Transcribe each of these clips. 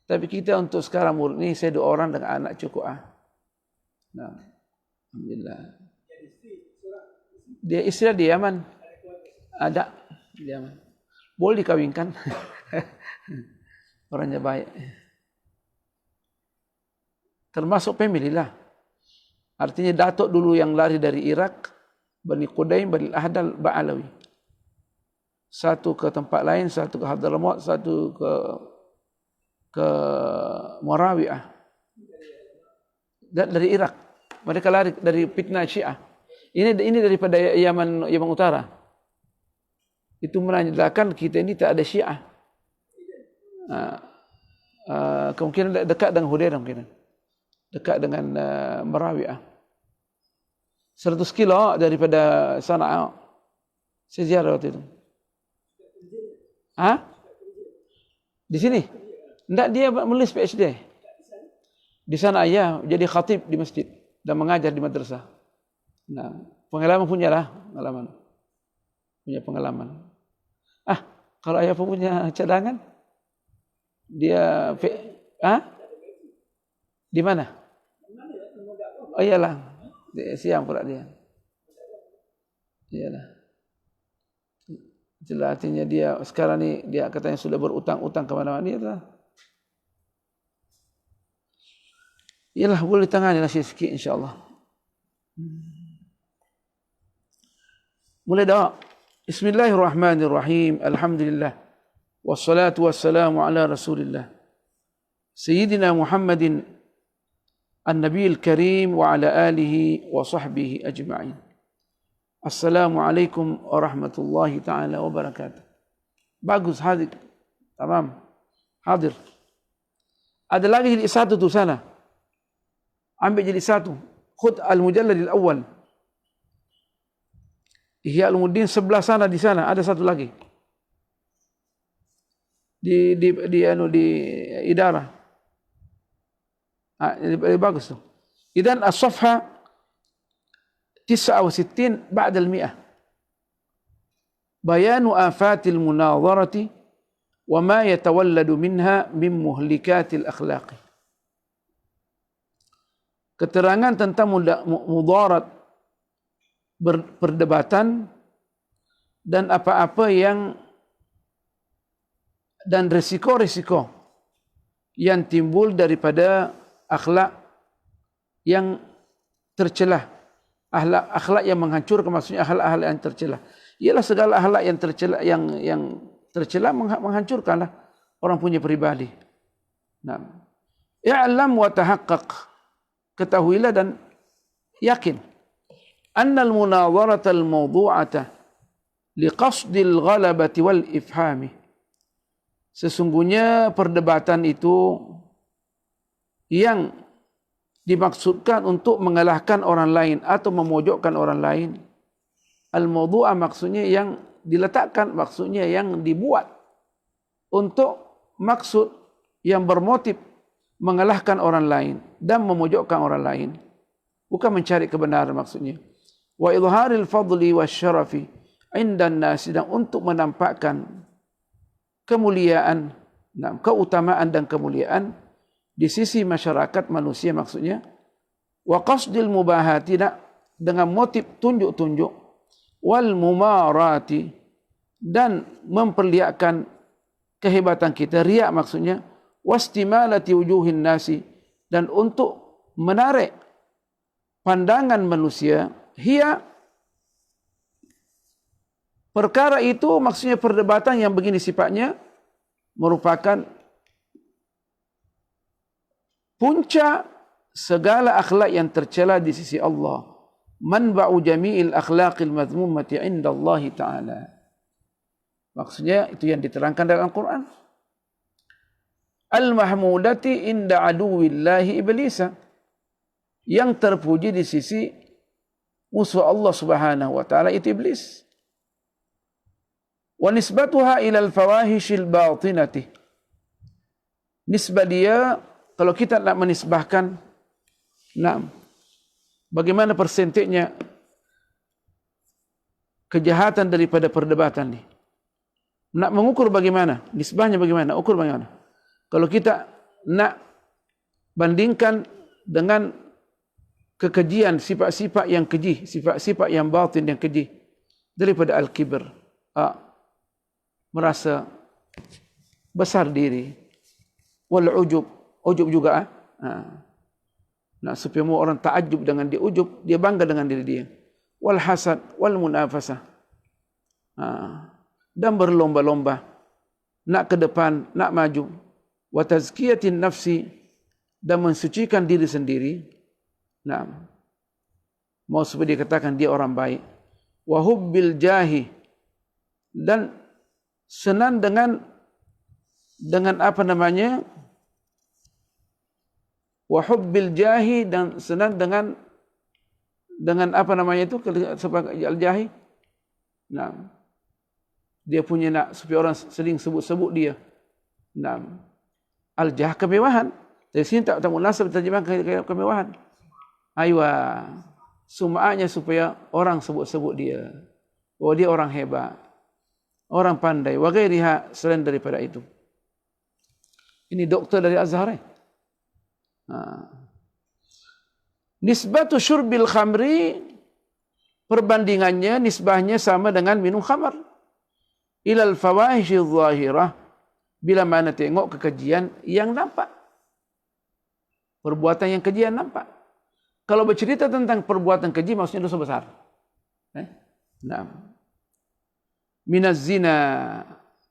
Tapi kita untuk sekarang murid ni saya 2 orang dengan anak cukup Nah, alhamdulillah. Dia istri di Yaman. Ada di Yaman. Boleh dikawinkan. Orangnya baik. Termasuk family lah. Artinya datuk dulu yang lari dari Irak, Bani Qudaim, Bani Ahdal, Ba'alawi. Satu ke tempat lain, satu ke Hadramaut, satu ke Murawiyah. Dari Irak. Mereka lari dari fitnah Syiah. Ini daripada Yaman Utara. Itu menandakan kita ini tak ada Syiah. Kemungkinan dekat dengan Hudairah mungkin. Dekat dengan Murawiyah. 100 kilo daripada Sana'a. Saya ziarah waktu itu. Di sini? Tidak, dia menulis PhD. Di sana ya, jadi khatib di masjid dan mengajar di madrasah. Nah, pengalaman punya lah, pengalaman. Punya pengalaman. Kalau ayah punya cadangan, dia di mana? Oh iyalah. Siang pula dia. Iyalah. Itulah artinya dia sekarang ni dia katanya sudah berutang-utang ke mana-mana dia lah. Iyalah boleh tangani lah sikit insya-Allah. Mulai dah. Bismillahirrahmanirrahim. Alhamdulillah. Wassalatu wassalamu ala Rasulillah. Sayyidina Muhammadin النبي الكريم وعلى آله وصحبه أجمعين. السلام عليكم ورحمة الله تعالى وبركاته. Bagus, hadir. Tamam. Hadir. Ada lagi jadi satu tu sana. Ambil jadi satu. Khud al-mujallad al-awwal. Ihya al-Muddin sebelah sana di sana ada satu lagi. Di idarah. Lebih bagus tu. Idan as-safha 69 بعد المئة. بيان آفات المناظرة وما يتولد منها من مهلكات الأخلاق. Keterangan tentang mudarat, perdebatan dan apa-apa yang dan risiko-risiko yang timbul daripada akhlak yang tercelah, akhlak yang menghancurkan, maksudnya akhlak yang tercelah. Ialah segala akhlak yang tercelah, yang tercelah menghancurkanlah orang punya pribadi. Nah, i'lam wa tahaqqaq, ketahuilah dan yakin, annal munadharata al-mawdu'ata liqasdil ghalabati wal ifhami. Sesungguhnya perdebatan itu yang dimaksudkan untuk mengalahkan orang lain atau memojokkan orang lain. Al-mawdu'ah maksudnya yang diletakkan, maksudnya yang dibuat untuk maksud yang bermotif mengalahkan orang lain dan memojokkan orang lain. Bukan mencari kebenaran maksudnya. Wa idharil fadli wasyarafi indan nasi, dan untuk menampakkan kemuliaan, keutamaan dan kemuliaan di sisi masyarakat manusia maksudnya. Wa qasdil mubahati, dengan motif tunjuk-tunjuk, wal mumarati, dan memperlihatkan kehebatan kita, riak maksudnya, wastimalati wujuhin nasi, dan untuk menarik pandangan manusia. Hiya, perkara itu maksudnya perdebatan yang begini sifatnya merupakan puncak segala akhlak yang tercela di sisi Allah. Manba'u jami'il akhlaqil madhmumati 'inda Allah Ta'ala. Maksudnya itu yang diterangkan dalam Al-Quran. Al-mahmudati inda aduwillahi iblisa, yang terpuji di sisi musuh Allah Subhanahu wa taala itu iblis. Wa nisbatuha ila al-fawahishil batinati. Nisbah dia, kalau kita nak menisbahkan, bagaimana persentasenya kejahatan daripada perdebatan ni? Nak mengukur bagaimana? Nisbahnya bagaimana? Ukur bagaimana? Kalau kita nak bandingkan dengan kekejian, sifat-sifat yang keji, sifat-sifat yang batin yang keji daripada al-kibr, merasa besar diri, wal ujub juga. Nak supaya semua orang takjub dengan dia, ujub, dia bangga dengan diri dia. Wal hasad, wal munafasah, dan berlomba-lomba nak ke depan, nak maju. Wa tazkiyatin nafsi, dan mensucikan diri sendiri. Nah, mau supaya dia katakan dia orang baik. Wa hubbil jahi, dan senang dengan apa namanya? Wa hubbil jahi, dan senang dengan apa namanya itu? Sebagai al-jahi. Nah, dia punya nak supaya orang sering sebut-sebut dia. Nah, al-jah, kemewahan. Dari sini tak munasab terjemahkan kemewahan. Aywa, sum'anya supaya orang sebut-sebut dia. Oh, dia orang hebat, orang pandai. Wa ghairiha, selain daripada itu. Ini doktor dari Azhar. Nisbatu syurbil khamri, perbandingannya, nisbahnya sama dengan minum khamar. Ilal fawahishi zahirah, bila mana tengok kekejian yang nampak. Perbuatan yang keji yang nampak. Kalau bercerita tentang perbuatan keji, maksudnya dosa besar. Nah, minaz zina,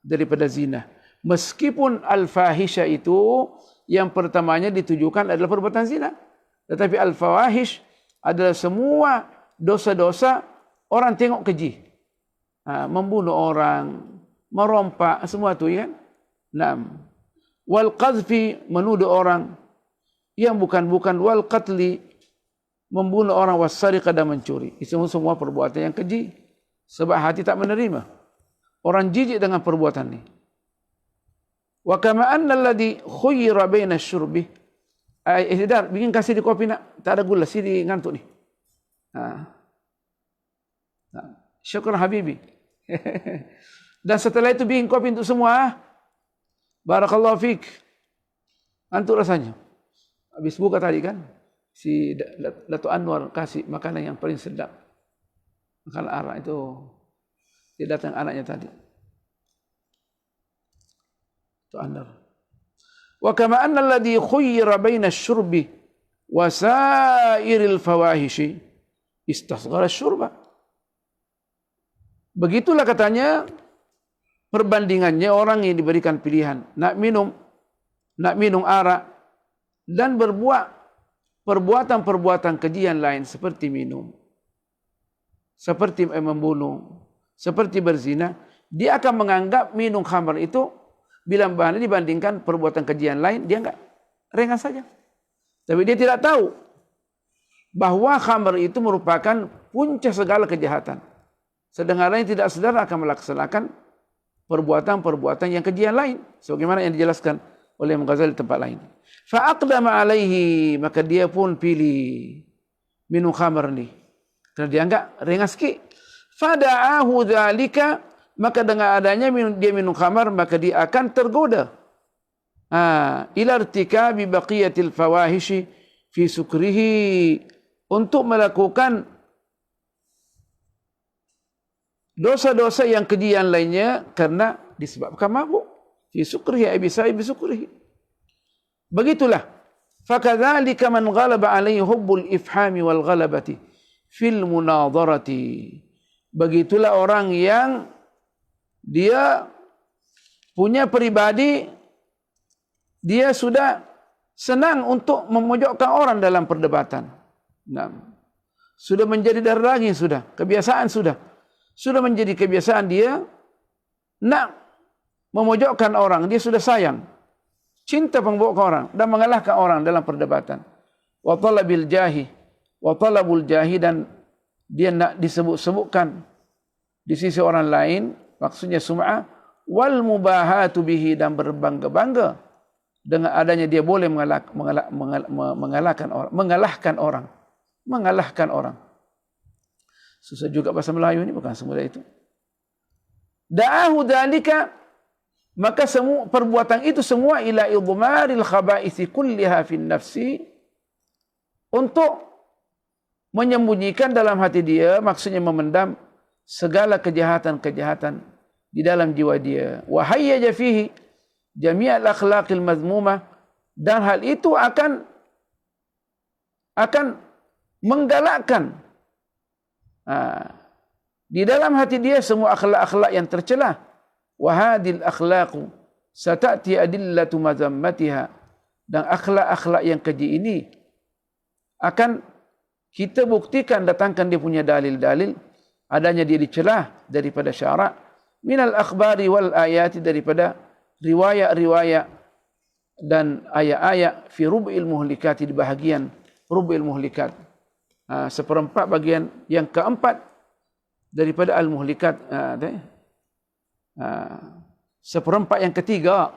daripada zina. Meskipun al-fahisha itu yang pertamanya ditujukan adalah perbuatan zina, tetapi al-fawahish adalah semua dosa-dosa orang tengok keji. Membunuh orang, merompak, semua itu kan. Nah, wal qadhfi, menuduh orang yang bukan-bukan, wal qatli, membunuh orang, wassariqah, dan mencuri. Itu semua perbuatan yang keji. Sebab hati tak menerima. Orang jijik dengan perbuatan ini. Wa kama anna alladhi khuyyira baina syurbi. Dar, bikin kasih di kopi nak. Tak ada gula, sini ngantuk ni. Syukur Habibi. Dan setelah itu bikin kopi untuk semua. Barakallahu fiik. Antuk rasanya. Habis buka tadi kan, si Dato' Anwar kasih makanan yang paling sedap. Makanan arak itu. Dia datang anaknya tadi. Dato' Anwar. Wa kama anna alladhi khuyyira baina asy-syurbi wa sa'iril fawahishi istasghara asy-syurba. Begitulah katanya perbandingannya orang yang diberikan pilihan nak minum arak dan berbuat perbuatan-perbuatan keji yang lain seperti minum, seperti membunuh, seperti berzina, dia akan menganggap minum khamar itu bila dibandingkan perbuatan keji yang lain, dia enggak, ringan saja. Tapi dia tidak tahu bahwa khamar itu merupakan puncak segala kejahatan. Sedangkan yang tidak sadar akan melaksanakan perbuatan-perbuatan yang keji yang lain, sebagaimana yang dijelaskan oleh Imam Ghazali di tempat lain. Fa'aqdama alaihi, maka dia pun pilih minum khamar ni. Kerana dia anggap ringan sikit. Fada'ahu dzalika, maka dengan adanya dia minum khamar, maka dia akan tergoda. Ila irtikabi baqiyatil fawahishi fi sukrihi, untuk melakukan dosa-dosa yang keji yang lainnya karena disebabkan mabuk. Fi sukrihi ay bi sukrihi. Begitulah. Fakadzalika man ghalaba alaihi hubbul ifhami wal ghalabati fil munadharati. Begitulah orang yang dia punya pribadi, dia sudah senang untuk memojokkan orang dalam perdebatan. Sudah menjadi darah daging, sudah kebiasaan, sudah menjadi kebiasaan dia nak memojokkan orang, dia sudah sayang, cinta memojokkan orang dan mengalahkan orang dalam perdebatan. Wa talabil jahi, wa talabul jahi, dan dia nak disebut-sebutkan di sisi orang lain, maksudnya sum'ah, wal mubahatu bihi, dan berbangga-bangga dengan adanya dia boleh mengalahkan orang. Susah juga bahasa Melayu ini, bukan semudah itu. da'ahu dzalika, maka semua perbuatan itu semua ila idmaril khaba'isi kulliha fin nafsi, untuk menyembunyikan dalam hati dia, maksudnya memendam segala kejahatan-kejahatan di dalam jiwa dia. Wa hayyaja fihi jami'al akhlaqil mazmumah, dan hal itu akan menggalakkan di dalam hati dia semua akhlak-akhlak yang tercela. Wa hadhil akhlaqu satati adillatu mazammatiha, dan akhlak-akhlak yang keji ini akan kita buktikan, datangkan dia punya dalil-dalil adanya dia dicelah daripada syarak, minal akhbari wal ayati, daripada riwayat-riwayat dan ayat-ayat, fi rub'il muhlikati, di bahagian rub'il muhlikat, seperempat bagian yang keempat daripada al-muhlikat, seperempat yang ketiga.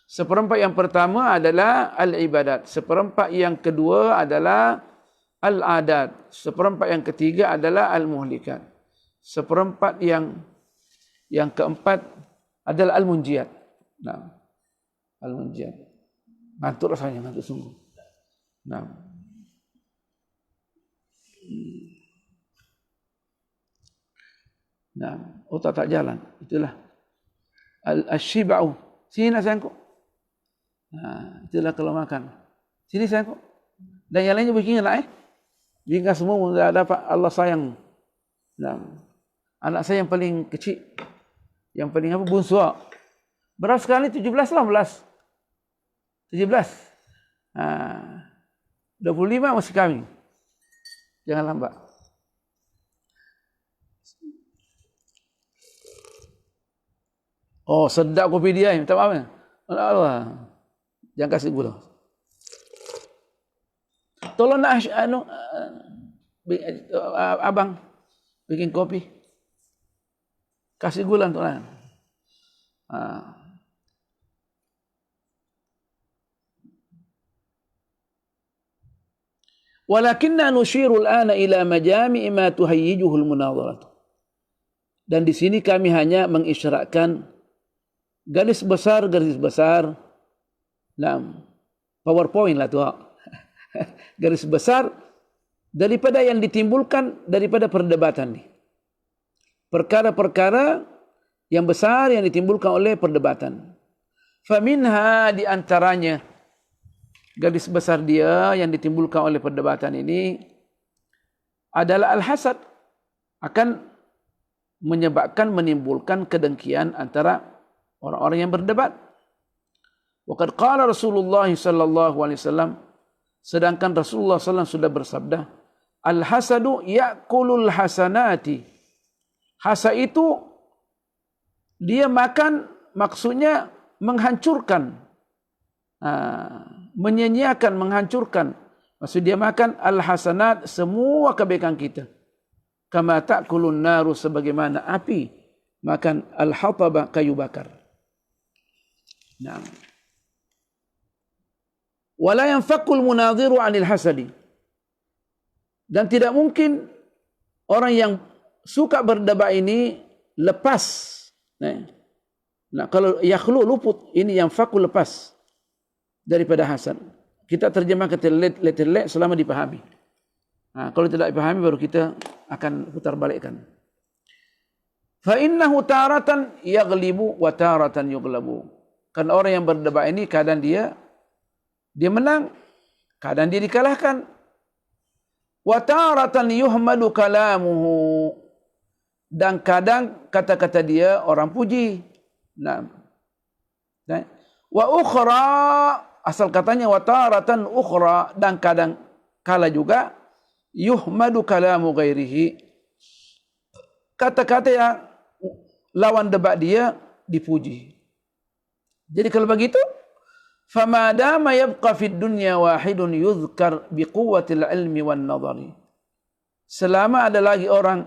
Seperempat yang pertama adalah al-ibadat, seperempat yang kedua adalah al-adat, seperempat yang ketiga adalah al-muhlikat, seperempat yang keempat adalah al-munjiat. Nah, al-munjiat. Ngantuk rasanya, ngantuk sungguh. Nah. Nah, otak tak jalan. Itulah al-shiba'u. Sini nak sayangku. Nah, itulah kalau makan. Sini sayangku. Dan yang lainnya bikinnya lah Jika semua tidak dapat, Allah sayang. Nah, anak saya yang paling kecil, yang paling bungsu. Berapa sekarang ni? 17, 18. 17. 25 masih kahwin. Jangan lambat. Oh, sedap kopi dia. Minta maaf ya. Allah. Jangan kasih gula. Tolong nak abang bikin kopi. Kasih gula untuk lah. Walakinna nushiru al-ana ila majami'i ma tuhayyijuhu al-munadharat. Dan di sini kami hanya mengisyaratkan garis besar. Nah, PowerPoint lah tu. Garis besar daripada yang ditimbulkan daripada perdebatan ni. Perkara-perkara yang besar yang ditimbulkan oleh perdebatan. Faminha, di antaranya garis besar dia yang ditimbulkan oleh perdebatan ini adalah al-hasad, akan menimbulkan kedengkian antara orang-orang yang berdebat. Waqad qala Rasulullah sallallahu alaihi wasallam, sedangkan Rasulullah sallallahu alaihi wasallam sudah bersabda, al-hasadu ya'kulul hasanati. Hasad itu dia makan, maksudnya menghancurkan, menyanyiakan, menghancurkan. Maksud dia makan al-hasanat, semua kebaikan kita. Kama ta'kulun naru, sebagaimana api makan al-hataba, kayu bakar. Nah. Wala yanfaqul munadhiru 'anil hasadi. Dan tidak mungkin orang yang suka berdebat ini lepas. Nah, kalau yakhlu, luput, ini yang fakul, lepas daripada hasad. Kita terjemah ke letter selama dipahami. Kalau tidak dipahami baru kita akan putar balikkan. Fa innahu taratan yaghlibu wa taratan yughlabu. Kan orang yang berdebat ini kadang dia menang, kadang dia dikalahkan. Wa taratan yuhmadu kalamuhu, dan kadang kata-kata dia orang puji. Nah. Wa ukhra, asal katanya wa taratan ukhra, dan kadang kala juga yuhmadu kalamu ghairihi, kata-kata yang lawan debat dia dipuji. Jadi kalau begitu, fama dama yabqa fid dunya wahidun yuzkar biquwwatil ilmi wan nadhari. Selama ada lagi orang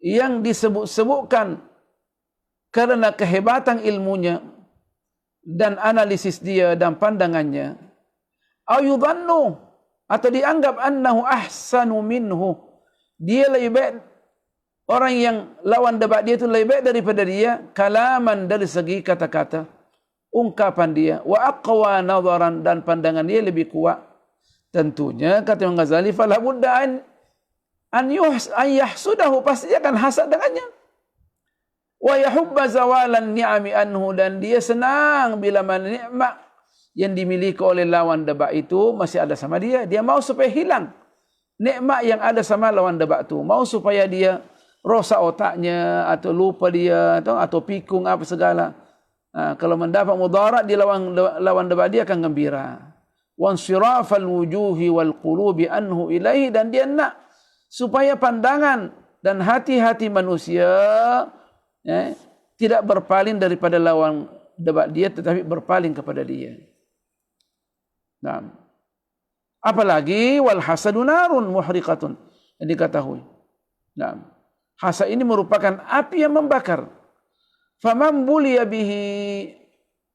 yang disebut-sebutkan karena kehebatan ilmunya dan analisis dia dan pandangannya, ayudhannu, atau dianggap annahu ahsanu minhu, dia lebih baik Orang yang lawan debat dia itu lebih baik daripada dia, kalaman dari segi kata-kata, ungkapan dia, wa aqwa nadharan, dan pandangan dia lebih kuat. Tentunya kata Imam Ghazali, fala budda an yahsudahu, pasti dia akan hasad dengannya. Wa yahubba zawalan ni'ami anhu, dan dia senang bila mana nikmat yang dimiliki oleh lawan debat itu masih ada sama dia. Dia mau supaya hilang nikmat yang ada sama lawan debat itu, mau supaya dia rosak otaknya atau lupa dia atau pikung apa segala. Kalau mendapat mudarat di lawan debat dia akan gembira. Wansirafal wujuhi wal qulubi anhu ilaihi, dan dia nak supaya pandangan dan hati-hati manusia tidak berpaling daripada lawan debat dia, tetapi berpaling kepada dia. Nah, apalagi wal hasadu narun muhriqatun, yang diketahui. Nah, hasad ini merupakan api yang membakar. Faman buliya bihi,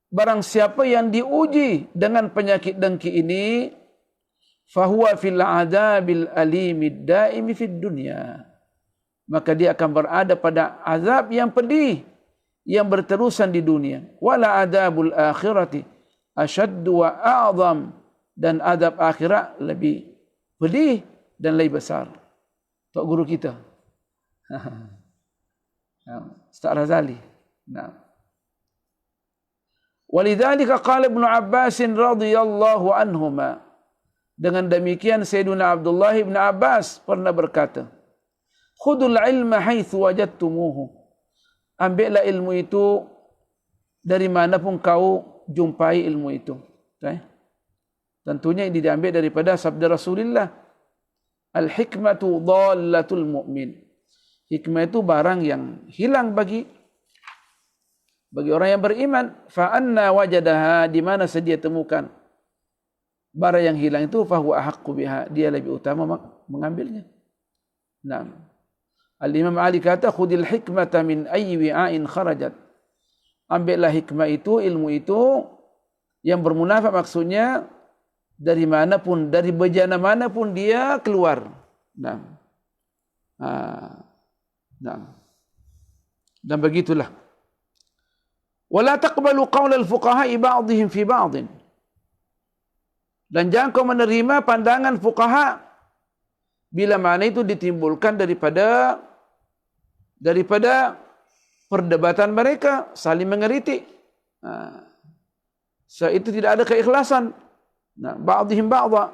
barang siapa yang diuji dengan penyakit dengki ini, fahuwa fil adabil alimid daimi fid dunya, maka dia akan berada pada azab yang pedih yang berterusan di dunia. Wala adabul akhirati asyaddu wa a'zam, dan adab akhirat lebih pedih dan lebih besar. Tok guru kita Ustaz Razali. Nah, walidzalika qala Ibnu Abbas radhiyallahu anhuma, dengan demikian Sayyidina Abdullah bin Abbas pernah berkata, khudul ilma haitsu wajadtumuhu, ambillah ilmu itu dari manapun kau jumpai ilmu itu. Tentunya ini diambil daripada sabda Rasulullah, al-hikmatu dhallatul mu'min. Hikmah itu barang yang hilang bagi orang yang beriman. Fa anna wajadaha, di mana sedia temukan barang yang hilang itu, fa huwa ahaqqu biha, dia lebih utama mengambilnya. Naam. Al-Imam Ali kata, khudil hikmata min ayyi wi'ain kharajat. Ambillah hikmah itu, ilmu itu yang bermunafat, maksudnya dari manapun, dari bejana manapun dia keluar. Naam. Naam. Dan begitulah. Wala taqbalu qaul al-fuqaha'i ba'dihim fi ba'din. Dan jangan kau menerima pandangan fuqaha bila mana itu ditimbulkan daripada perdebatan mereka, saling mengeritik. Itu tidak ada keikhlasan. Nah, ba'dihim ba'dha.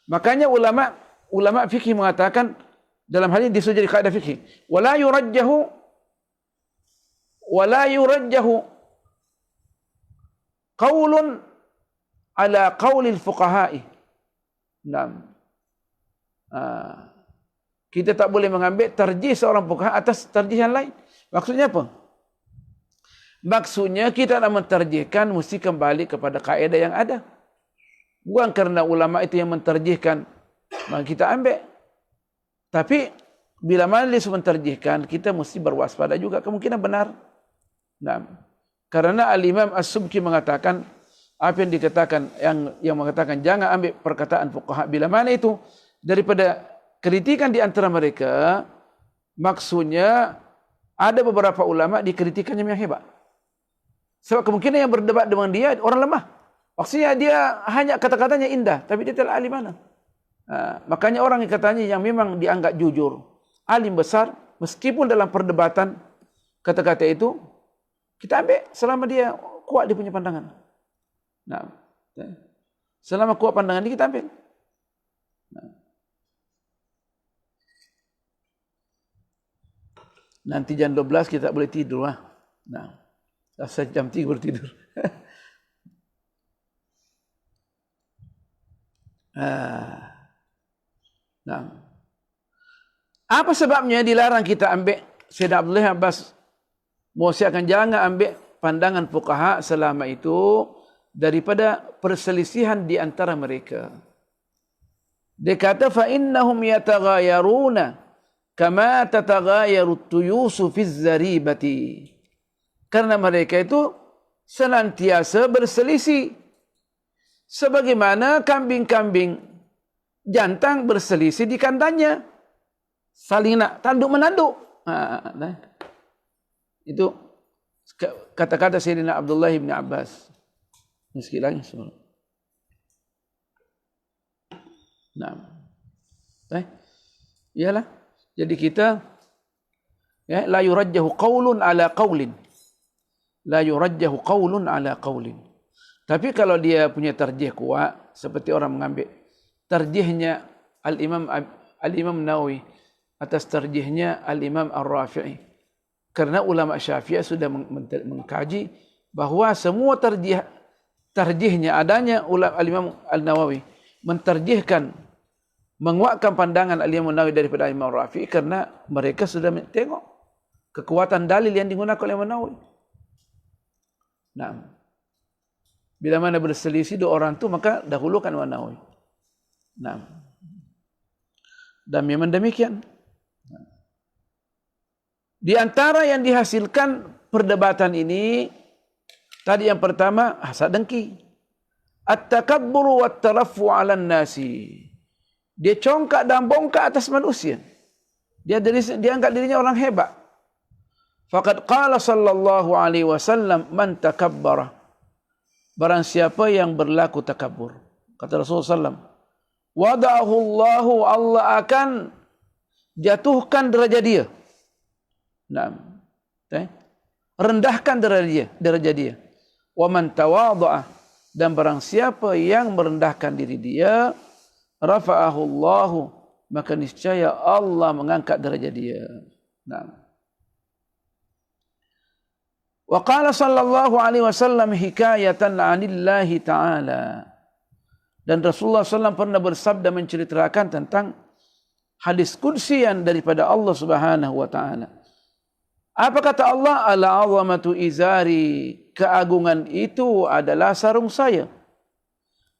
Makanya ulama fikih mengatakan dalam hal ini disuruh jadi kaidah fikih, wala yurajjahu qaulun ala qaulil fuqaha'i. Naam. Kita tak boleh mengambil tarjih seorang fuqaha atas tarjih yang lain. Maksudnya apa? Maksudnya kita nak mentarjihkan mesti kembali kepada kaedah yang ada. Bukan kerana ulama itu yang mentarjihkan maka kita ambil. Tapi bila mana dia mentarjihkan, kita mesti berwaspada juga, kemungkinan benar. Nah, karena Al-Imam As-Subki mengatakan apa yang dikatakan, yang mengatakan jangan ambil perkataan fuqaha bila mana itu daripada kritikan di antara mereka, maksudnya ada beberapa ulama dikritikannya yang hebat. Sebab kemungkinan yang berdebat dengan dia orang lemah. Maksudnya dia hanya kata-katanya indah, tapi dia tidak ahli mana. Makanya orang yang katanya yang memang dianggap jujur, alim besar, meskipun dalam perdebatan kata-kata itu kita ambil selama dia kuat dia punya pandangan. Nah, selama kuat pandangan dia kita ambil. Nah. Nanti jam 12 kita boleh tidur lah. Nah, jam 3 baru tidur. Nah, apa sebabnya dilarang kita ambil? Sayyidina Abdullah Abbas mewasiatkan jangan ambil pandangan fuqaha selama itu daripada perselisihan di antara mereka. Dia kata fa innahum yataghayaruna kama tataghayaru at-tuyusu fi az-zaribati. Karena mereka itu senantiasa berselisih sebagaimana kambing-kambing jantan berselisih di kandangnya, saling nak tanduk menanduk. Nah. Itu kata-kata Sayyidina Abdullah bin Abbas. Sikit lagi. Nah. Iyalah. Jadi kita la yurajjahu qaulun ala qaulin. La yurajjahu qaulun ala qaulin. Tapi kalau dia punya tarjih kuat, seperti orang mengambil tarjihnya Al-Imam Nawawi atas tarjihnya Al-Imam Ar-Rafi'i. Karena ulama Syafi'iyah sudah mengkaji bahawa semua tarjihnya adanya Al-Imam Al-Nawawi mentarjihkan, menguatkan pandangan Al-Imam Nawawi daripada Al-Imam Ar-Rafi'i karena mereka sudah tengok kekuatan dalil yang digunakan oleh Imam Nawawi. Nah, bila mana berselisih dua orang tu, maka dahulukan Imam Nawawi. Nah, dan memang demikian. Di antara yang dihasilkan perdebatan ini, tadi yang pertama hasad dengki, at-takabbur wa at-taraffu 'ala an-nasi. Dia congkak dan bongkak atas manusia. Dia anggap dirinya orang hebat. Faqad qala sallallahu alaihi wasallam man takabbara. Barang siapa yang berlaku takabbur, kata Rasulullah SAW, wada'ahu Allahu, Allah akan jatuhkan derajat dia. Nah, rendahkan derajat dia. Wa man tawadha'a, dan barang siapa yang merendahkan diri dia, rafa'ahu Allahu, maka niscaya Allah mengangkat derajat dia. Nah. Wa qala sallallahu alaihi wasallam hikayatan 'anillahi ta'ala. Dan Rasulullah SAW pernah bersabda menceritakan tentang hadis qudsi yang daripada Allah Subhanahu wa taala. Apa kata Allah? Al-'azamatu izari, keagungan itu adalah sarung saya.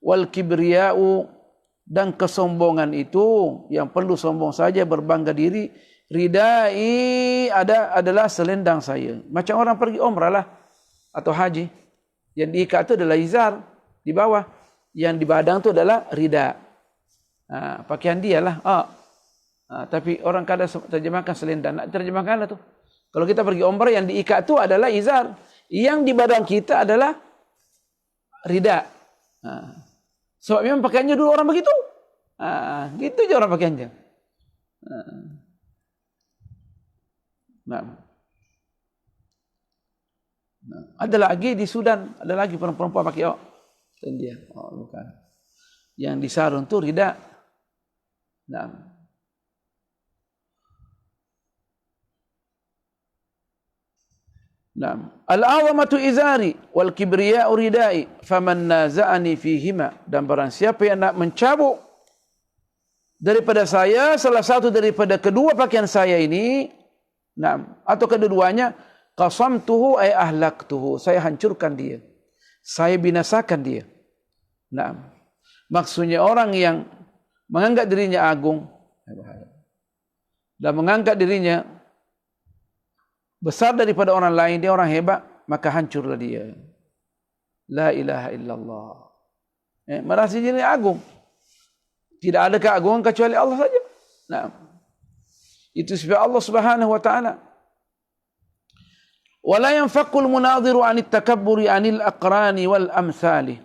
Wal kibriya'u, dan kesombongan itu, yang perlu sombong saja, berbangga diri, ridai adalah selendang saya. Macam orang pergi umrah lah atau haji, yang diikat itu adalah izar di bawah, yang di badang itu adalah rida. Pakaian dia lah. Tapi orang kadang terjemahkan selendang. Nak terjemahkanlah tu. Kalau kita pergi umrah, yang diikat itu adalah izar, yang di badang kita adalah rida. Sebab memang pakaiannya dulu orang begitu. Gitu je orang pakaiannya. Nah. Ada lagi di Sudan, ada lagi perempuan pakai dia. Bukan. Yang di sarung tu rida. Nah. Al-'azamatu izari wal kibriya'u ridai faman naza'ani fihima, dan barang siapa yang nak mencabuk daripada saya salah satu daripada kedua pakaian saya ini, atau kedua-duanya, qasamtuhu ay ahlaktuhu, saya hancurkan dia, saya binasakan dia. Maksudnya orang yang menganggap dirinya agung dan menganggap dirinya besar daripada orang lain, dia orang hebat, maka hancurlah dia. La ilaha illallah. Merasa diri agung. Tidak ada keagungan kecuali Allah saja. Itu sebab Allah Subhanahu wa taala. Wala yanfaqul munadhiru 'anit takabburi 'anil aqrani wal amsali.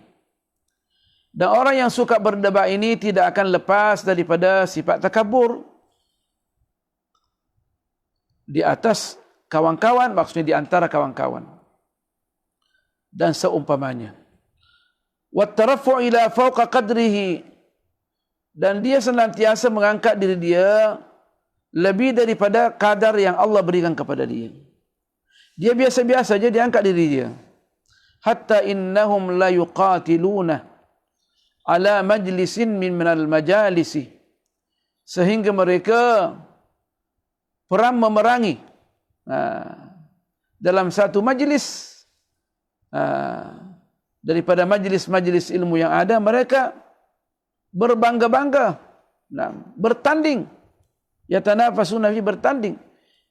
Dan orang yang suka berdebat ini tidak akan lepas daripada sifat takabur di atas kawan-kawan, maksudnya di antara kawan-kawan dan seumpamanya. Wat tarafu' ila fawqa qadrihi, dan dia senantiasa mengangkat diri dia lebih daripada kadar yang Allah berikan kepada dia. Dia biasa-biasa saja dia angkat diri dia. Hatta innahum la yuqatiluna ala majlisin minal majalisi, sehingga mereka perang memerangi dalam satu majlis daripada majlis-majlis ilmu yang ada, mereka berbangga-bangga, bertanding, yatanafasuna fi, bertanding,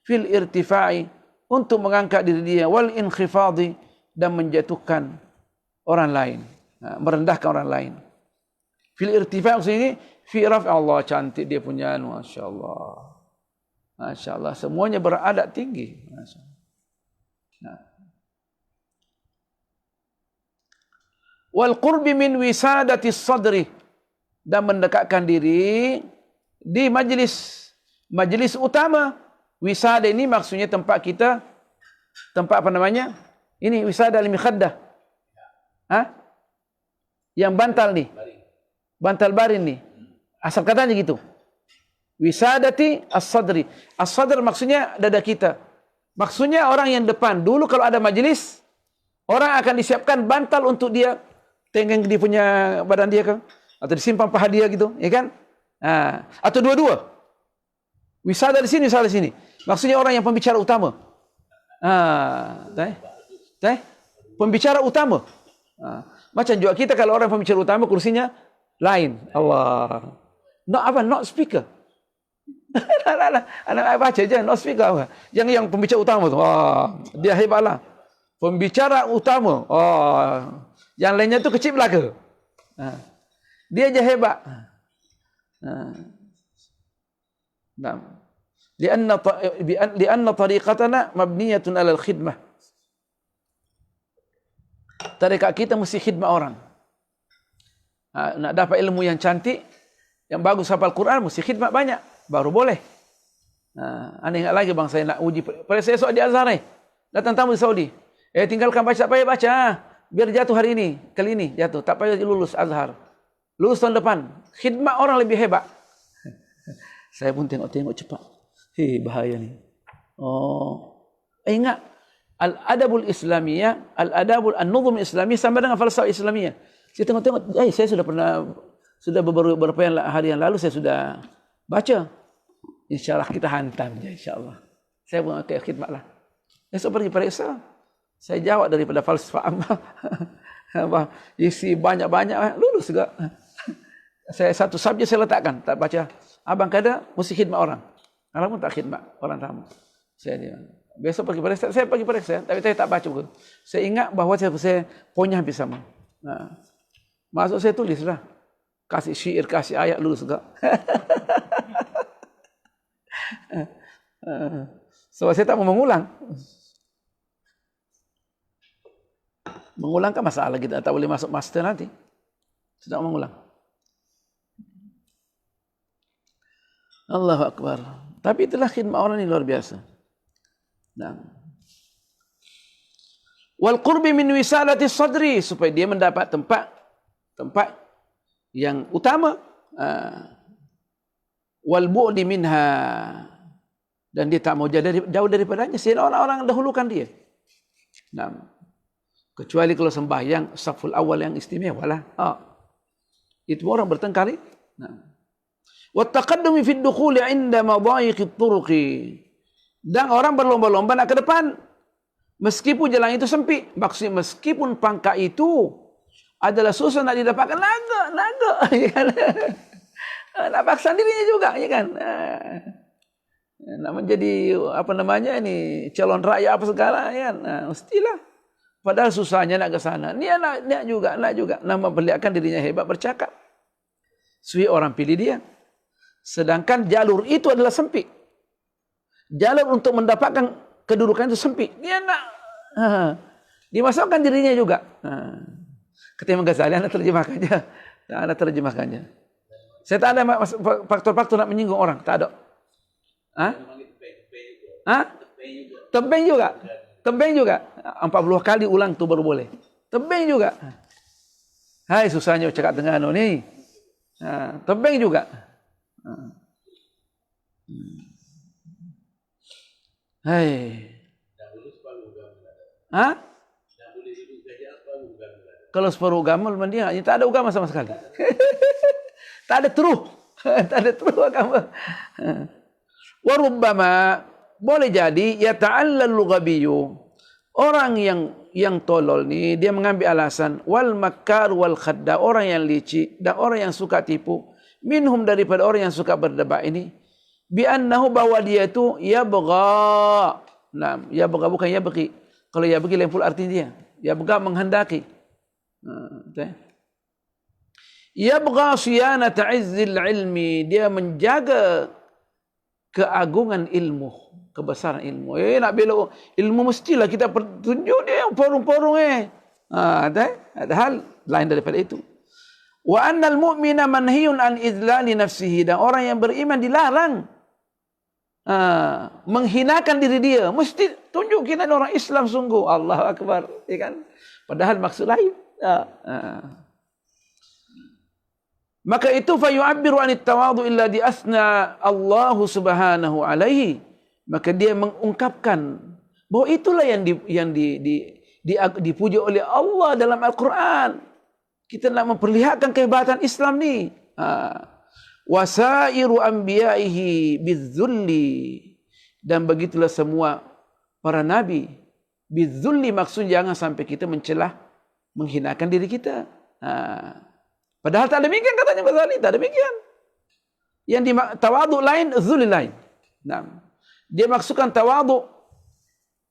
fil irtifa'i, untuk mengangkat diri dia, wal inkhifadi, dan menjatuhkan orang lain, merendahkan orang lain. Fil irtifa' maksudnya fi raf', Allah cantik dia punya, masyaallah. Masya Allah, semuanya beradab tinggi. Masya Allah. Nah. Wal qurbi min wisadati sadri, dan mendekatkan diri di majlis utama. Wisada ini maksudnya tempat kita, tempat apa namanya? Ini wisada al-mikhaddah. Yang bantal nih. Bantal barin nih. Asal katanya gitu. Wisadati as-sadri. As-sadr maksudnya dada kita. Maksudnya orang yang depan. Dulu kalau ada majlis, orang akan disiapkan bantal untuk dia tenggeng di punya badan dia kan, atau disimpan paha dia gitu, ya kan? Atau dua-dua. Wisada di sini, wisada di sini. Maksudnya orang yang pembicara utama. Pembicara utama. Macam juga kita kalau orang pembicara utama kursinya lain. Allah. Not speaker. Anak baca je, not speaker apa. Yang pembicara utama tu. Dia hebatlah. Pembicara utama. Yang lainnya tu kecil belaka. Dia je hebat. Lianna tariqatana mabniyatun alal khidmah. Tarikat kita mesti khidmat orang. Nak dapat ilmu yang cantik, yang bagus hafal Quran, mesti khidmat banyak. Baru boleh. Aneh ingat lagi bang, saya nak uji. Pada saya esok di Azhar ni. Datang tamu di Saudi. Tinggalkan baca, tak payah baca. Biar jatuh hari ini. Kali ini jatuh. Tak payah lulus Azhar. Lulus tahun depan. Khidmat orang lebih hebat. Saya pun tengok cepat. Bahaya ni. Ingat. Al-adabul islamiyah, an-nuzum islamiyah sama dengan falsafah islamiyah. Saya tengok, saya sudah beberapa hari yang lalu saya sudah baca. InsyaAllah kita hantam je, insyaAllah. Saya pun khidmatlah. Esok pergi periksa. Saya jawab daripada falsafah amma. Isi banyak-banyak, lulus juga. Saya satu subjek saya letakkan, tak baca. Abang kata, mesti khidmat orang. Orang pun tak khidmat, orang tamu. Besok pergi periksa, saya pergi periksa, tapi saya tak baca pun. Saya ingat bahawa saya punya hampir sama. Masuk saya tulis lah. Kasih syair, kasih ayat, lulus juga. So saya tak mau mengulang. Mengulang kan masalah kita, tak boleh masuk master nanti. Saya tak mau mengulang. Allahu Akbar. Tapi itulah khidmat orang ini luar biasa. Wal qurbi min wisalati sadri, supaya dia mendapat tempat yang utama. Wal bu'di minha, dan dia tak mau jauh daripadanya. Sehingga orang-orang dahulukan dia. Kecuali kalau sembahyang saful awal yang istimewa lah. Itu orang bertengkar. Wa taqaddumi fi ad-dukhuli 'inda madhayiq at-turuqi, dan orang berlomba-lomba nak ke depan meskipun jalan itu sempit. Maksudnya meskipun pangkat itu adalah susah nak didapatkan, naga ya kan. Nak paksa dirinya juga, ya kan. Nak menjadi apa namanya ini calon rakyat apa segala, ya kan. Mestilah. Padahal susahnya nak ke sana. Dia nak juga. Nak memperlihatkan dirinya hebat bercakap. Supaya orang pilih dia. Sedangkan jalur itu adalah sempit. Jalur untuk mendapatkan kedudukan itu sempit. Dia nak dimasukkan dirinya juga. Ketika Ghazali, anda terjemahkannya. Saya tak ada faktor-faktor nak menyinggung orang. Tak ada. Tebing juga. 40 kali ulang tu baru boleh. Tebing juga. Hai, susahnya cakap dengan ni. Tebing juga. Hai. Kalau separuh agama dia tak ada agama sama sekali. Tak ada truth. Tak ada truth agama. Wa rubbama, boleh jadi yata'allalu ghabiyyu, orang yang tolol ni dia mengambil alasan, wal makkar wal khadda, orang yang licik dan orang yang suka tipu, minhum daripada orang yang suka berdebat ini, bi annahu, bahwa dia itu yabgha. Yabgha bukan yabghi. Kalau yabghi lain pula arti dia. Yabgha menghendaki. Yabgha siyanata izzil ilmi, dia menjaga keagungan ilmu, kebesaran ilmu. Nak bela ilmu mestilah kita tunjuk dia porong-porong ada hal lain daripada itu. Wa annal mu'mina manhiyun an idlali nafsihi, dan orang yang beriman dilarang menghinakan diri dia. Mesti tunjukin orang Islam sungguh. Allahu Akbar, ya kan? Padahal maksud lain. Maka itu fayu'abbiru anit tawadu illa di asna Allah subhanahu alaihi. Maka dia mengungkapkan bahwa itulah yang dipuji oleh Allah dalam Al-Quran. Kita nak memperlihatkan kehebatan Islam ni. Wasairu anbiya'ihi bidzulli, dan begitulah semua para nabi. Bidzulli maksudnya jangan sampai kita mencelah, menghinakan diri kita. Padahal tak demikian katanya Ghazali, tak demikian. Yang tawaduk lain, zulli lain. Dia maksudkan tawaduk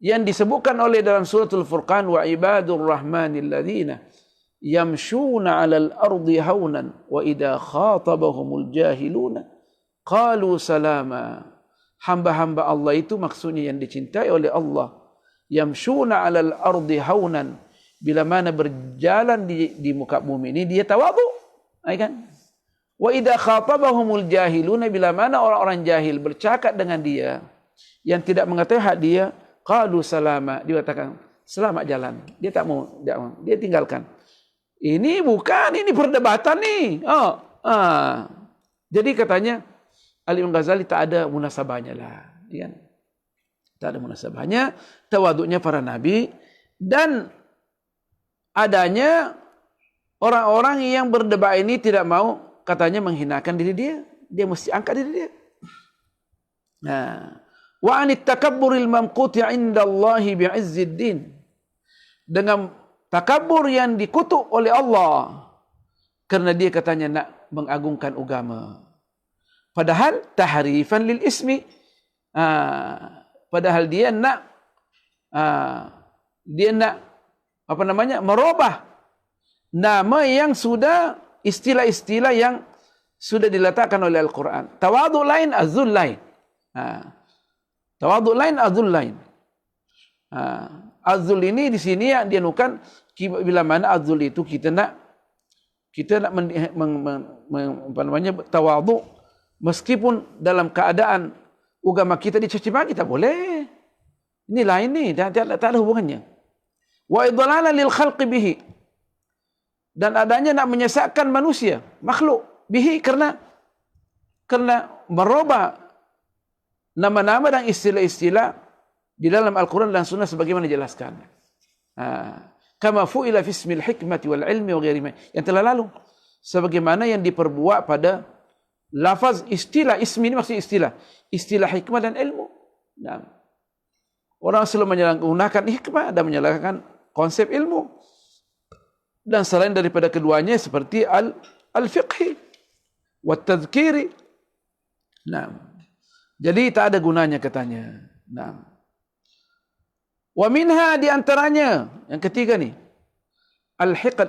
yang disebutkan oleh dalam suratul Furqan, wa ibadur rahmanil ladzina yamshuna 'alal ardi haunan wa idza khatabahumul jahiluna qalu salama. Hamba-hamba Allah itu maksudnya yang dicintai oleh Allah. Yamshuna 'alal ardi haunan, bila mana berjalan di muka bumi ini dia tawadhu, kan? Wa idza khatabahumul jahiluna, bila mana orang-orang jahil bercakap dengan dia yang tidak mengetahui hak dia, qalu salama, dia katakan selamat jalan. Dia tak mau, dia tinggalkan. Ini bukan, ini perdebatan ni. Jadi katanya Al-Imam Ghazali tak ada munasabahnya lah, kan? Tak ada munasabahnya tawaduknya para nabi dan adanya orang-orang yang berdebat ini tidak mau katanya menghinakan diri dia. Dia mesti angkat diri dia. Wa anit takabburil mamquti 'inda Allahi bi'izziddin, dengan takabur yang dikutuk oleh Allah kerana dia katanya nak mengagungkan agama. Padahal tahrifan lil ismi, padahal dia nak merubah nama yang sudah, istilah-istilah yang sudah diletakkan oleh Al-Quran. Tawaduk lain, azul lain. Tawaduk lain, azul lain. Azul ini di sini yang dia nukan bila mana azul itu kita nak tawaduk meskipun dalam keadaan agama kita dicaci maki, tak boleh. Ini lain ni, tak ada hubungannya. Wa idlala lil khalqi bihi, dan adanya nak menyesatkan manusia, makhluk, bihi karena merubah nama-nama dan istilah-istilah di dalam Al-Quran dan Sunnah sebagaimana dijelaskan. Kama fu'ila fi ismil hikmati wal ilmi wa ghairihi, yang telah lalu, sebagaimana yang diperbuat pada lafaz istilah. Ismi ini maksud istilah hikmah dan ilmu. Orang selalu menyalahgunakan hikmah dan menyalahkan konsep ilmu, dan selain daripada keduanya seperti al-fiqhi wa tadhkiri. Jadi tak ada gunanya katanya. Wa minha, di antaranya yang ketiga ni, al-hiqd,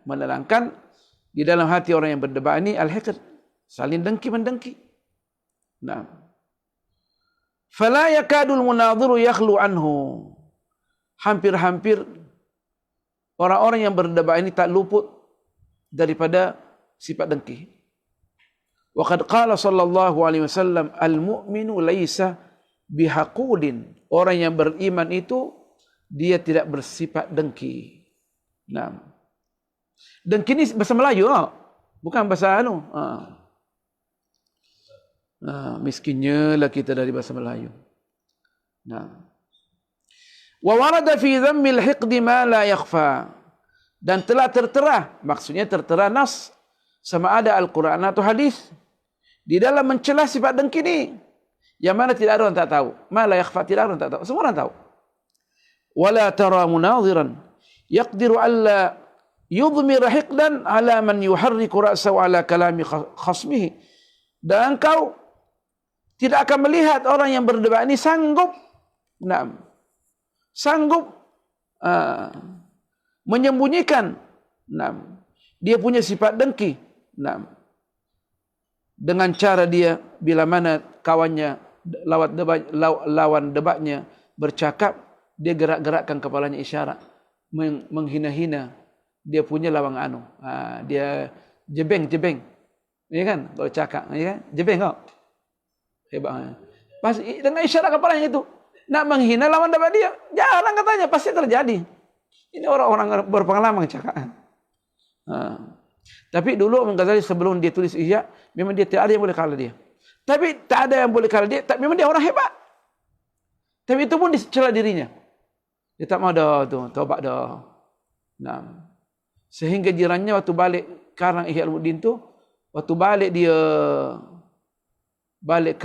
menenangkan di dalam hati orang yang berdebat ini, al-hiqd, saling dengki mendengki. Fala yakadul munadhiru yakhlu anhu, hampir-hampir orang-orang yang berdebat ini tak luput daripada sifat dengki. Wa qad qala sallallahu alaihi wasallam, al-mu'minu laisa bihaqudin, orang yang beriman itu dia tidak bersifat dengki. Dengki ni bahasa Melayu, bukan bahasa miskinnya lah kita dari bahasa Melayu. Wa warada fi dhammil hiqdi ma la yakhfa, dan telah tertera, maksudnya tertera nas sama ada Al-Quran atau hadis di dalam mencela sifat dengki ni, yang mana tidak ada orang tak tahu. Ma la yakhfa, tidak ada orang tak tahu, semua orang tahu. Wala tara munadhiran yaqdiru alla yudhmira hiqdan ala man yuharriku ra'sahu ala kalami khasmihi, dan engkau tidak akan melihat orang yang berdebat ini sanggup menyembunyikan dia punya sifat dengki dengan cara dia bila mana kawannya lawan debatnya bercakap, dia gerak-gerakkan kepalanya isyarat, menghina-hina dia punya lawan dia jebeng, ya kan? Kalau cakap, ya kan? Jebeng kau, hebat. Pas dengan isyarat kepalanya itu nak menghina lawan debat dia, jarang katanya, pasti terjadi. Ini orang-orang berpengalaman cakap. Tapi dulu Imam Ghazali sebelum dia tulis Ihya, memang dia tidak ada yang boleh kalah dia. Tapi tak ada yang boleh kalah dia, memang dia orang hebat. Tapi itu pun dicela dirinya. Dia tak mau dah tu, taubat dah. Nah, sehingga jirannya waktu balik karang Ihya Ulumuddin tu, waktu balik dia balik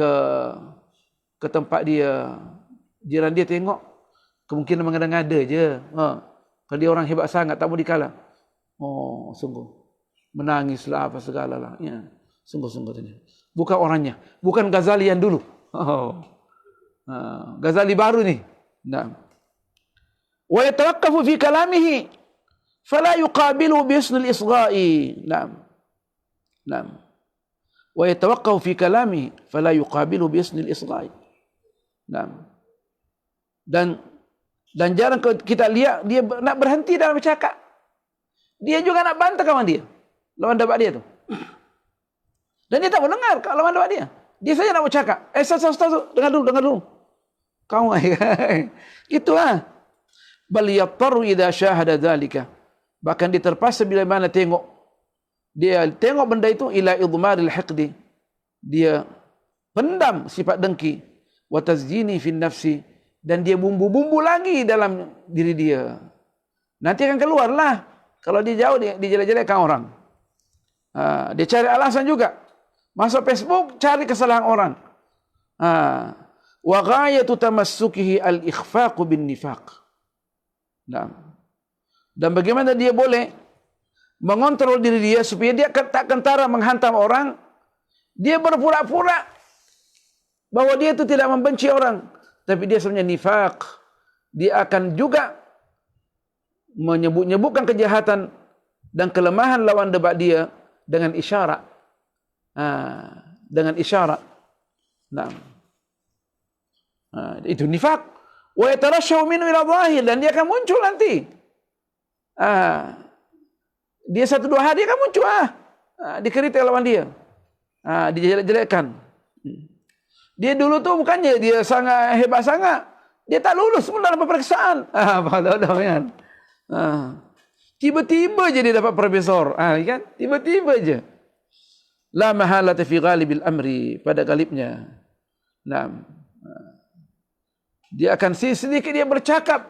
ke tempat dia, jiran dia tengok kemungkinan mengada-ngada je. Kalau dia orang hebat sangat tak boleh kalah. Oh, sungguh menangislah apa segala lah. Ya, sungguh-sungguh tanya. Bukan orangnya, bukan Ghazali yang dulu. Ghazali baru ni. Nah. Wa yatawaqqafu fi kalamihi fala yuqabilu bi husnil isgha'i. Naam. Wa yatawaqqafu fi kalamihi fala yuqabilu bi husnil isgha'i. Naam. Dan jarang kita lihat dia nak berhenti dalam bercakap. Dia juga nak bantah kawan dia, lawan debat dia tu. Dan dia tak mau dengar lawan debat dia. Dia saja nak bercakap. Dengar dulu. Kau gitulah. Bal yattaru idza syahada dzalika. Bahkan dia terpaksa bila mana tengok benda itu ila idmaril hiqdi. Dia pendam sifat dengki, wa tazyini fi nafsi, dan dia bumbu-bumbu lagi dalam diri dia. Nanti akan keluarlah. Kalau dia jauh, dia jelek-jelekkan orang. Dia cari alasan juga. Masuk Facebook, cari kesalahan orang. Wa ghayatu tamassukihi al-ikhfaqu bin nifaq. Dan bagaimana dia boleh mengontrol diri dia supaya dia tak kentara menghantam orang. Dia berpura-pura bahwa dia itu tidak membenci orang, tapi dia sebenarnya nifaq. Dia akan juga menyebut-nyebutkan kejahatan dan kelemahan lawan debat dia dengan isyarat. Dengan isyarat. Itu nifaq. Wa yatarashaw minhu ila zahir, dan dia akan muncul nanti. Dia 1-2 hari akan muncul. Dikritik lawan dia. Dijelek-jelekkan. Dia dulu tu bukannya dia sangat hebat sangat. Dia tak lulus pun dalam peperiksaan. Kan? Tiba-tiba je dia dapat profesor. Kan? Tiba-tiba je. La mahalata fi ghalibil amri, pada galibnya. Dia akan sedikit dia bercakap.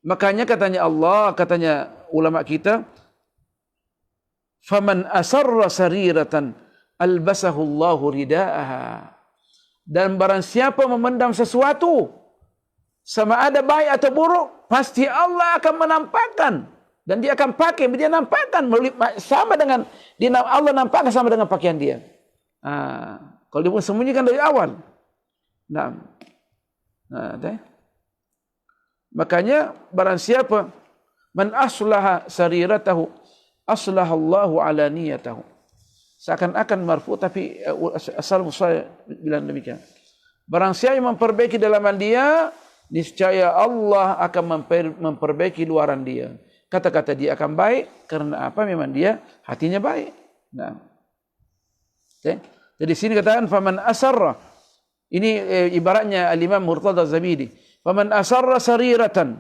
Makanya katanya Allah, katanya ulama kita, faman asarra sariratan albasahu Allahu ridaaha. Dan barang siapa memendam sesuatu, sama ada baik atau buruk, pasti Allah akan menampakkan, dan dia akan pakai, dia nampakkan sama dengan Allah nampakkan sama dengan pakaian dia. Kalau dia pun sembunyikan dari awal. Makanya barang siapa man aslaha sariratahu aslahallahu alaniyatahu. Seakan-akan marfu, tapi asal musaya bilang demikian. Barang siapa yang memperbaiki dalaman dia, niscaya Allah akan memperbaiki luaran dia. Kata-kata dia akan baik karena apa? Memang dia hatinya baik. Jadi sini katakan faman asarra. Ini ibaratnya Al-Imam Murtada Zabidi. Faman asarra sariratan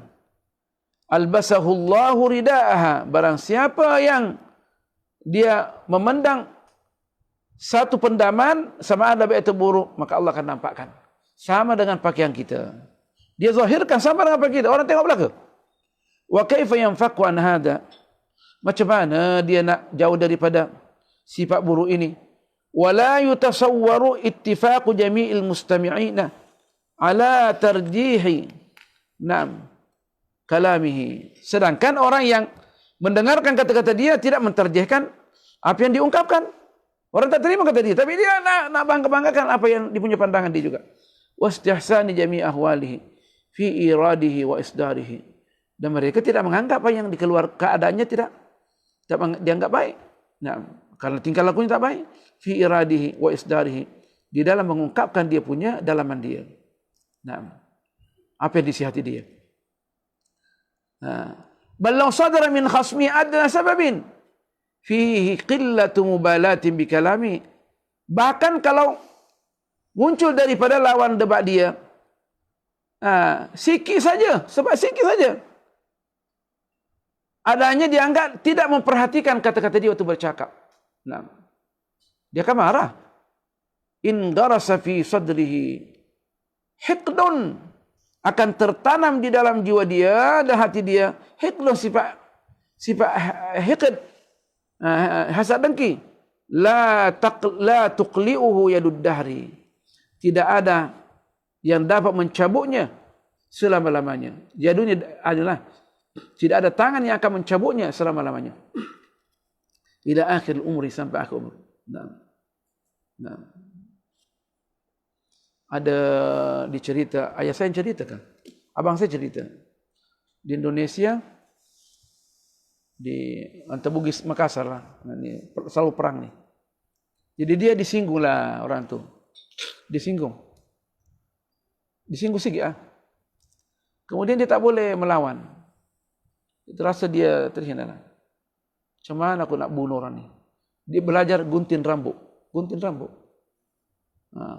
albasahu Allahu ridaaha. Barang siapa yang dia memendang satu pendaman, sama ada baik atau buruk, maka Allah akan nampakkan. Sama dengan pakaian kita. Dia zahirkan sama dengan pakaian kita. Orang tengok belaka. Wa kaifa yanfaqu an hada? Macam mana dia nak jauh daripada sifat buruk ini? Wala yutasawwaru ittifaqu jami'il mustami'ina ala tarjihi kalamihi. Sedangkan orang yang mendengarkan kata-kata dia tidak menterjihkan apa yang diungkapkan. Orang tak terima kata dia, tapi dia nak bangga-banggakan apa yang dipunya pandangan dia juga. Wastihsani jami' ahwalihi fi iradihi wa isdarihi. Dan mereka tidak menganggap apa yang dikeluar keadaannya tidak dianggap baik. Karena tingkah lakunya tak baik. Fi iradihi wa isdarihi. Di dalam mengungkapkan dia punya dalaman dia. Nah, apa yang di hati dia. Bal law sadara min khasmi adna sababin fihi qillatu mubalatin bi kalami. Bahkan kalau muncul daripada lawan debat dia sikit saja, sebab sikit saja, adanya dianggap tidak memperhatikan kata-kata dia waktu bercakap. Nah, dia akan marah. In darasa fi sadrihi hiqdun, akan tertanam di dalam jiwa dia dan hati dia hiqdun, sifat hiqd, hasad dengki. La tuqli'uhu yadud dahri, tidak ada yang dapat mencabutnya selama-lamanya. Jadunya adalah tidak ada tangan yang akan mencabutnya selama-lamanya. Ila akhir umri, sampai akhir umur. Nah. Ada dicerita, ayah saya yang ceritakan, abang saya cerita. Di Indonesia, di Antebugis Makassar lah, ini selalu perang nih. Jadi dia disinggung lah orang tu, disinggung sikit . Kemudian dia tak boleh melawan. Terasa dia terhina lah. Macam mana aku nak bunuh orang ni? Dia belajar gunting rambut.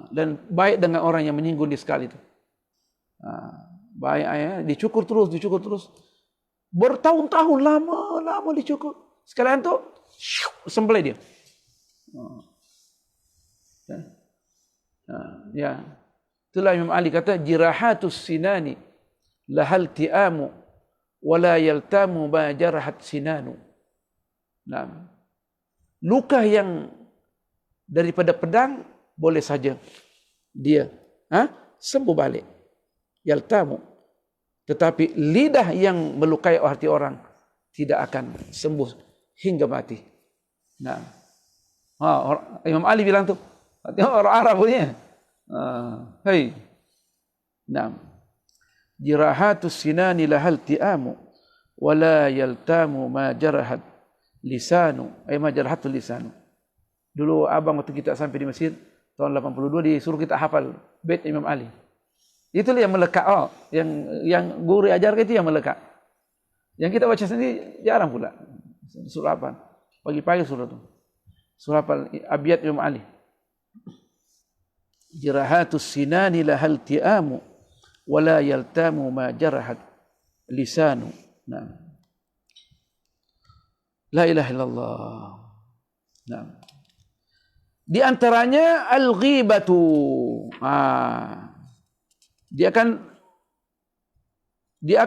Dan baik dengan orang yang menyinggung dia sekali tu. Baik, dicukur terus. Bertahun-tahun lama dicukur. Sekalian tu sembelih dia. Ya. Itulah Imam Ali kata, jirahatus sinani lahal ti'amu wala yaltamu ma jarahat sinanu. Nah, luka yang daripada pedang boleh saja dia sembuh balik, yaltamu, tetapi lidah yang melukai hati orang tidak akan sembuh hingga mati. Nah, Imam Ali bilang tu, tengok orang Arab punya. Hey, nah, jirahatus sinani lahal ti'amu wala yaltamu ma jarahat lisanu, ma jarahatul lisanu. Dulu abang waktu kita sampai di Mesir tahun 82 disuruh kita hafal bait Imam Ali. Itulah yang melekat. Yang guru ajarkan itu yang melekat. Yang kita baca sendiri jarang pula. Surah apa? Pagi-pagi surah tu. Surah apa? Abiyat Imam Ali. Jirahatus sinani lahal ti'amu wala yaltamu ma jarahat lisanu. Nah. La ilaha illallah. Nah. Di antaranya al-ghibatu. Dia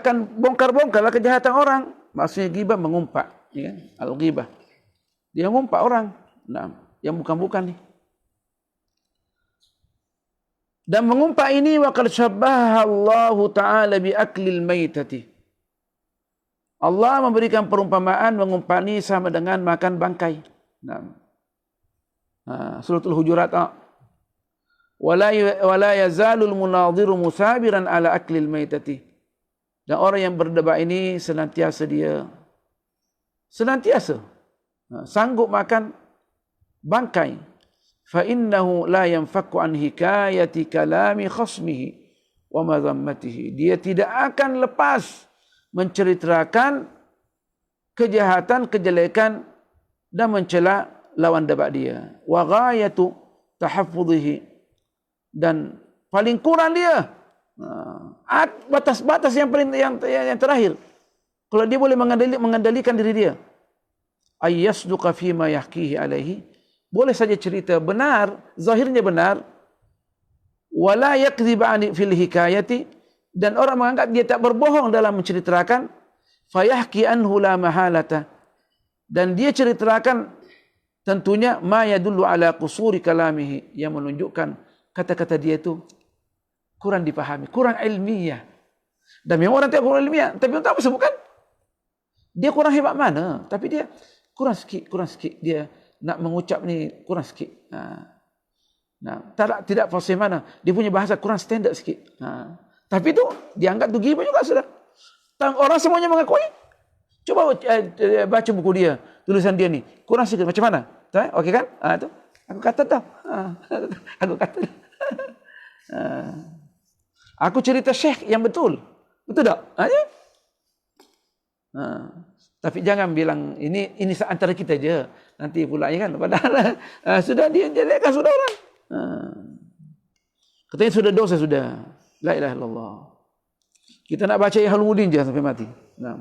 akan bongkar-bongkarlah kejahatan orang. Maksudnya ghibah, mengumpat, ya. Al-ghibah. Dia mengumpat orang. Nah, yang bukan-bukan ni. Dan mengumpat ini waqad syabbaha Allah Ta'ala bi aklil maitati. Allah memberikan perumpamaan mengumpat ini sama dengan makan bangkai. Nah. Suratul Hujurat. Wala yazalul munadhiru musabiran ala aklil maitati. Dan orang yang berdebat ini senantiasa sanggup makan bangkai. Fa innahu la yanfaku an hikayati kalami khasmihi wa madhammatihi. Dia tidak akan lepas menceritakan kejahatan, kejelekan dan mencela lawan debat dia. Wa ghayatu tahaffudhihi, dan paling kurang dia batas-batas yang terakhir. Kalau dia boleh mengendalikan diri dia, ayyasduqa fima yahkihi alaihi, boleh saja cerita benar, zahirnya benar, wala yakdziba fil hikayati, dan orang menganggap dia tak berbohong dalam menceritakan, fayahki anhu la mahalata, dan dia ceritakan tentunya ma yadullu ala qusuri kalamihi, yang menunjukkan kata-kata dia itu kurang dipahami, kurang ilmiah. Dan memang orang tak kurang ilmiah, tapi tak apa sebutkan. Dia kurang hebat mana, tapi dia kurang sikit dia nak mengucap ni kurang sikit. Tidak fasih mana, dia punya bahasa kurang standard sikit. Tapi itu dianggap tu ghibah juga sudah. Orang semuanya mengakui. Coba baca buku dia, tulisan dia ni kurang sikit macam mana? Okey kan? Tu. Aku kata dah. Aku kata. Aku cerita Syekh yang betul. Betul tak? Ya? Tapi jangan bilang ini antara kita je. Nanti pula ya kan. Padahal sudah dia jadikan sudah orang. Katanya sudah dosa sudah. La ilaha illallah. Kita nak baca Ihlumuddin je sampai mati. Nah.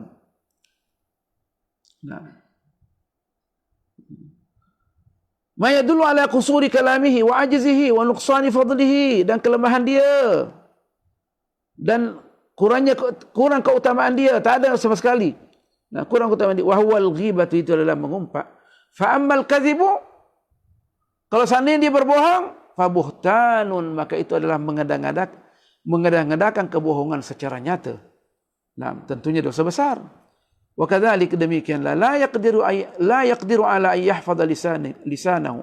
Ma yadullu ala qusuri kalamihi wa ajzihi wa nuqsani fadlihi, dan kelemahan dia dan kurang keutamaan dia, tak ada sama sekali. Nah, kurang keutamaan dia. Wa huwal ghibatu, itu adalah mengumpat. Fa ammal kadhibu, kalau seandainya dia berbohong, fa buhtanun, maka itu adalah mengadah-ngadakan kebohongan secara nyata. Nah, tentunya dosa besar. Wa kadzalik, demikianlah la yaqdiru ala ay yahfadha lisanahu.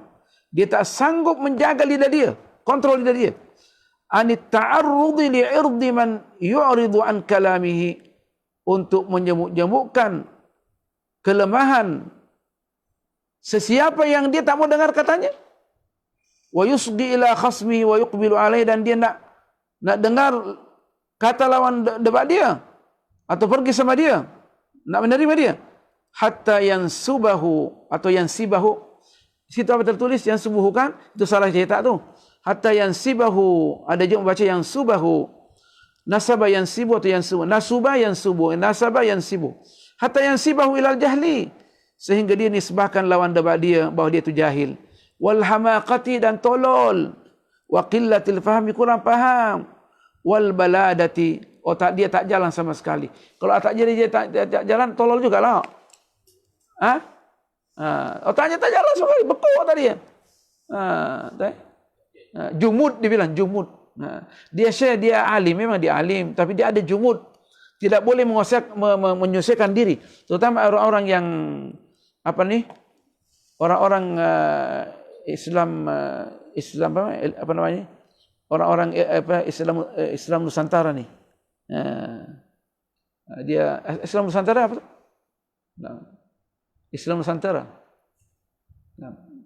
Dia tak sanggup menjaga lidah dia, kontrol lidah dia. An ta'arrudi li 'irdi man yu'ridu an kalamihi, untuk menyemuk-nyemukkan kelemahan sesiapa yang dia tak mau dengar katanya. Wa yusghi ila khasmihi wa yuqbilu alaihi, dan dia nak dengar kata lawan debat dia atau pergi sama dia, nak menerima dia. Hatta yansubahu atau yansibahu. Situ apa tertulis yansubuhu kan? Itu salah cetak tu. Hatta yansibahu, ada juga baca yansubahu. Nasaba yansibu atau yansubu. Nasuba yansubu, nasaba yansibu. Hatta yansibahu ilal jahli, sehingga dia nisbahkan lawan debat dia bahawa dia itu jahil. Wal hamaqati, dan tolol. Wa qillatil fahmi, kurang faham. Wal baladati, dia tak jalan sama sekali. Kalau tak jadi dia tak jalan, tolol jugalah. Otaknya tak jalan sekali, bekuk tadi ya. Jumud, dia bilang jumud. Dia share, dia alim, memang dia alim, tapi dia ada jumud. Tidak boleh menyusahkan diri, terutama orang-orang yang orang-orang Islam apa namanya? Orang-orang Islam Nusantara ni. Dia Islam Nusantara apa tu? Islam Nusantara.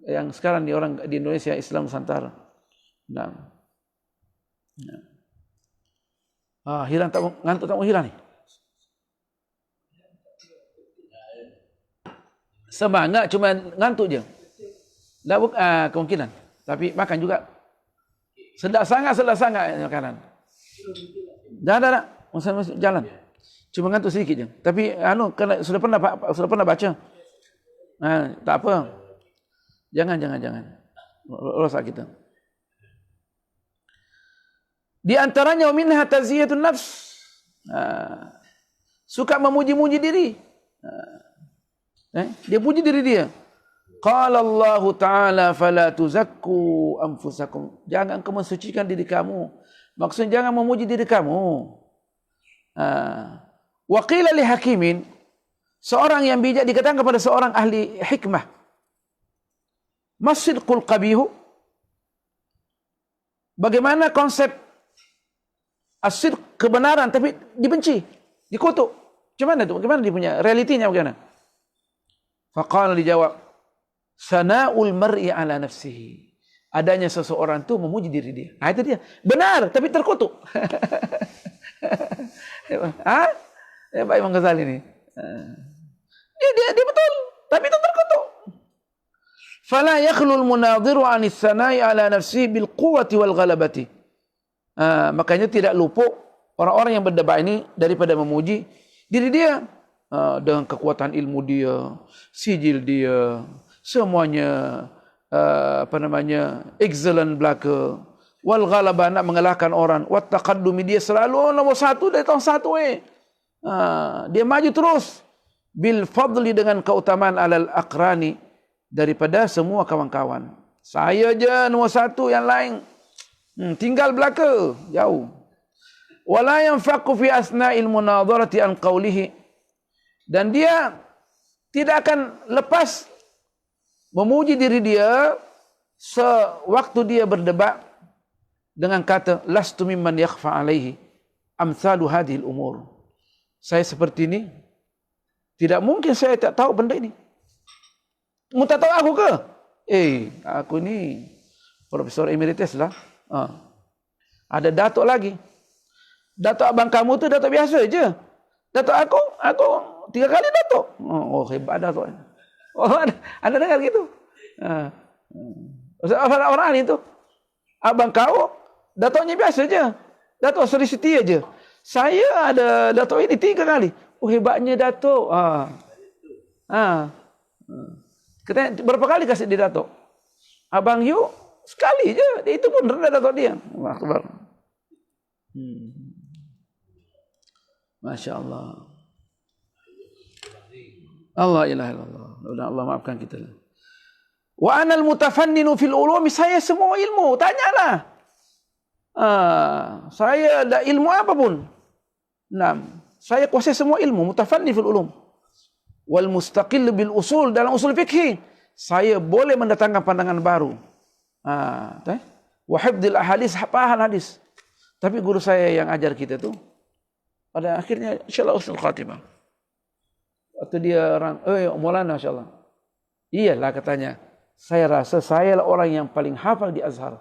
Yang sekarang ni orang di Indonesia Islam Nusantara. Hilang tak, ngantuk tak mau hilang ni. Semangat, cuma ngantuk je. Kemungkinan. Tapi makan juga. Sedap sangat makanan. Dah. Masuk jalan. Cuma ngantuk sedikit je. Tapi sudah pernah baca. Tak apa. Jangan. Rosak kita. Di antaranya minha taziyatun nafs. Suka memuji-muji diri. Dia puji diri dia. Qala Allah Ta'ala fala tuzakku anfusakum. Jangan kamu mensucikan diri kamu. Maksudnya jangan memuji diri kamu. Wa qila li hakimin, seorang yang bijak dikatakan kepada seorang ahli hikmah, masidqul qabihu. Bagaimana konsep asid, kebenaran tapi dibenci, dikutuk. Macam mana tu? Bagaimana dia punya realitinya bagaimana? Faqala, dijawab, sana'ul mar'i ala nafsihi. Adanya seseorang tu memuji diri dia. Itu dia. Benar tapi terkutuk. Pak Imam Ghazali ni. Dia betul tapi itu terkutuk. Fala yakhlul munadhiru 'anis sana'i ala nafsihi bil quwwati wal ghalabati. Makanya tidak luput orang-orang yang berdebat ini daripada memuji diri dia dengan kekuatan ilmu dia, sijil dia, semuanya excellent belaka, wal ghalaba, nak mengalahkan orang, wat taqaddumi, dia selalu nombor satu dari tahun satu. Dia maju terus, bil fadli, dengan keutamaan, alal aqrani, daripada semua kawan-kawan. Saya je nombor satu, yang lain tinggal belaka, jauh. Wala yanfaqu fi asna'il munadharati an qawlihi, dan dia tidak akan lepas memuji diri dia sewaktu dia berdebat dengan kata lastu mimman yakhfa alaihi amsalu hadhil umur. Saya seperti ini, tidak mungkin saya tak tahu benda ini. Mu tak tahu aku ke? Aku ni Profesor Emeritus lah. Ada datuk lagi. Datuk abang kamu tu datuk biasa je. Datuk aku 3 kali datuk. Hebat datuk. Anda dengar gitu? Orang ni tu. Abang kau, datuknya biasa je. Datuk Seri Siti aja. Saya ada datuk ini 3 kali. Hebatnya datuk. Katanya, berapa kali kasih dia datuk? Abang you, sekali je. Itu pun rendah datuk dia. Allah Akbar. Masya Allah. Allah ilaha illallah. Allah maafkan kita. Wa anal mutafanninu fil ulumi, saya semua ilmu. Tanyalah. Saya ada ilmu apapun. Saya kuasai semua ilmu. Mutafanni fil ulum. Wal mustaqil bil usul, dalam usul fikih. Saya boleh mendatangkan pandangan baru. Wa hifdzil ahadits, hafal hadis. Tapi guru saya yang ajar kita tu, pada akhirnya insyaallah husnul khatimah. Waktu dia orang, Maulana insyaallah. Iyalah katanya, saya rasa saya lah orang yang paling hafal di Azhar.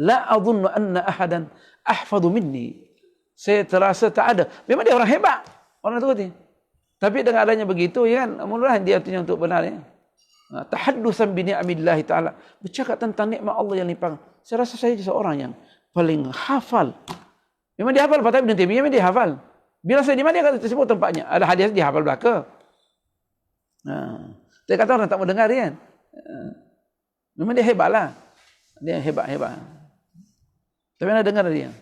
La adhunnu anna ahadan ahfadhu minni. Saya terasa tak ada. Memang dia orang hebat. Orang tu kata. Tapi dengan adanya begitu, ya kan, mudah-mudahan dia artinya untuk benar ya. Tahaddusan bi ni'amillahi ta'ala. Bercakap tentang nikmat Allah yang limpah. Saya rasa saya seorang yang paling hafal. Memang dia hafal, tapi Ibn Taimiyah memang dia hafal. Bila saya di mana dia kata tersebut tempatnya. Ada hadis dia hafal belaka. Dia kata orang tak mau dengar kan. Memang dia hebat lah. Dia hebat-hebat. Tapi anda dengar dia.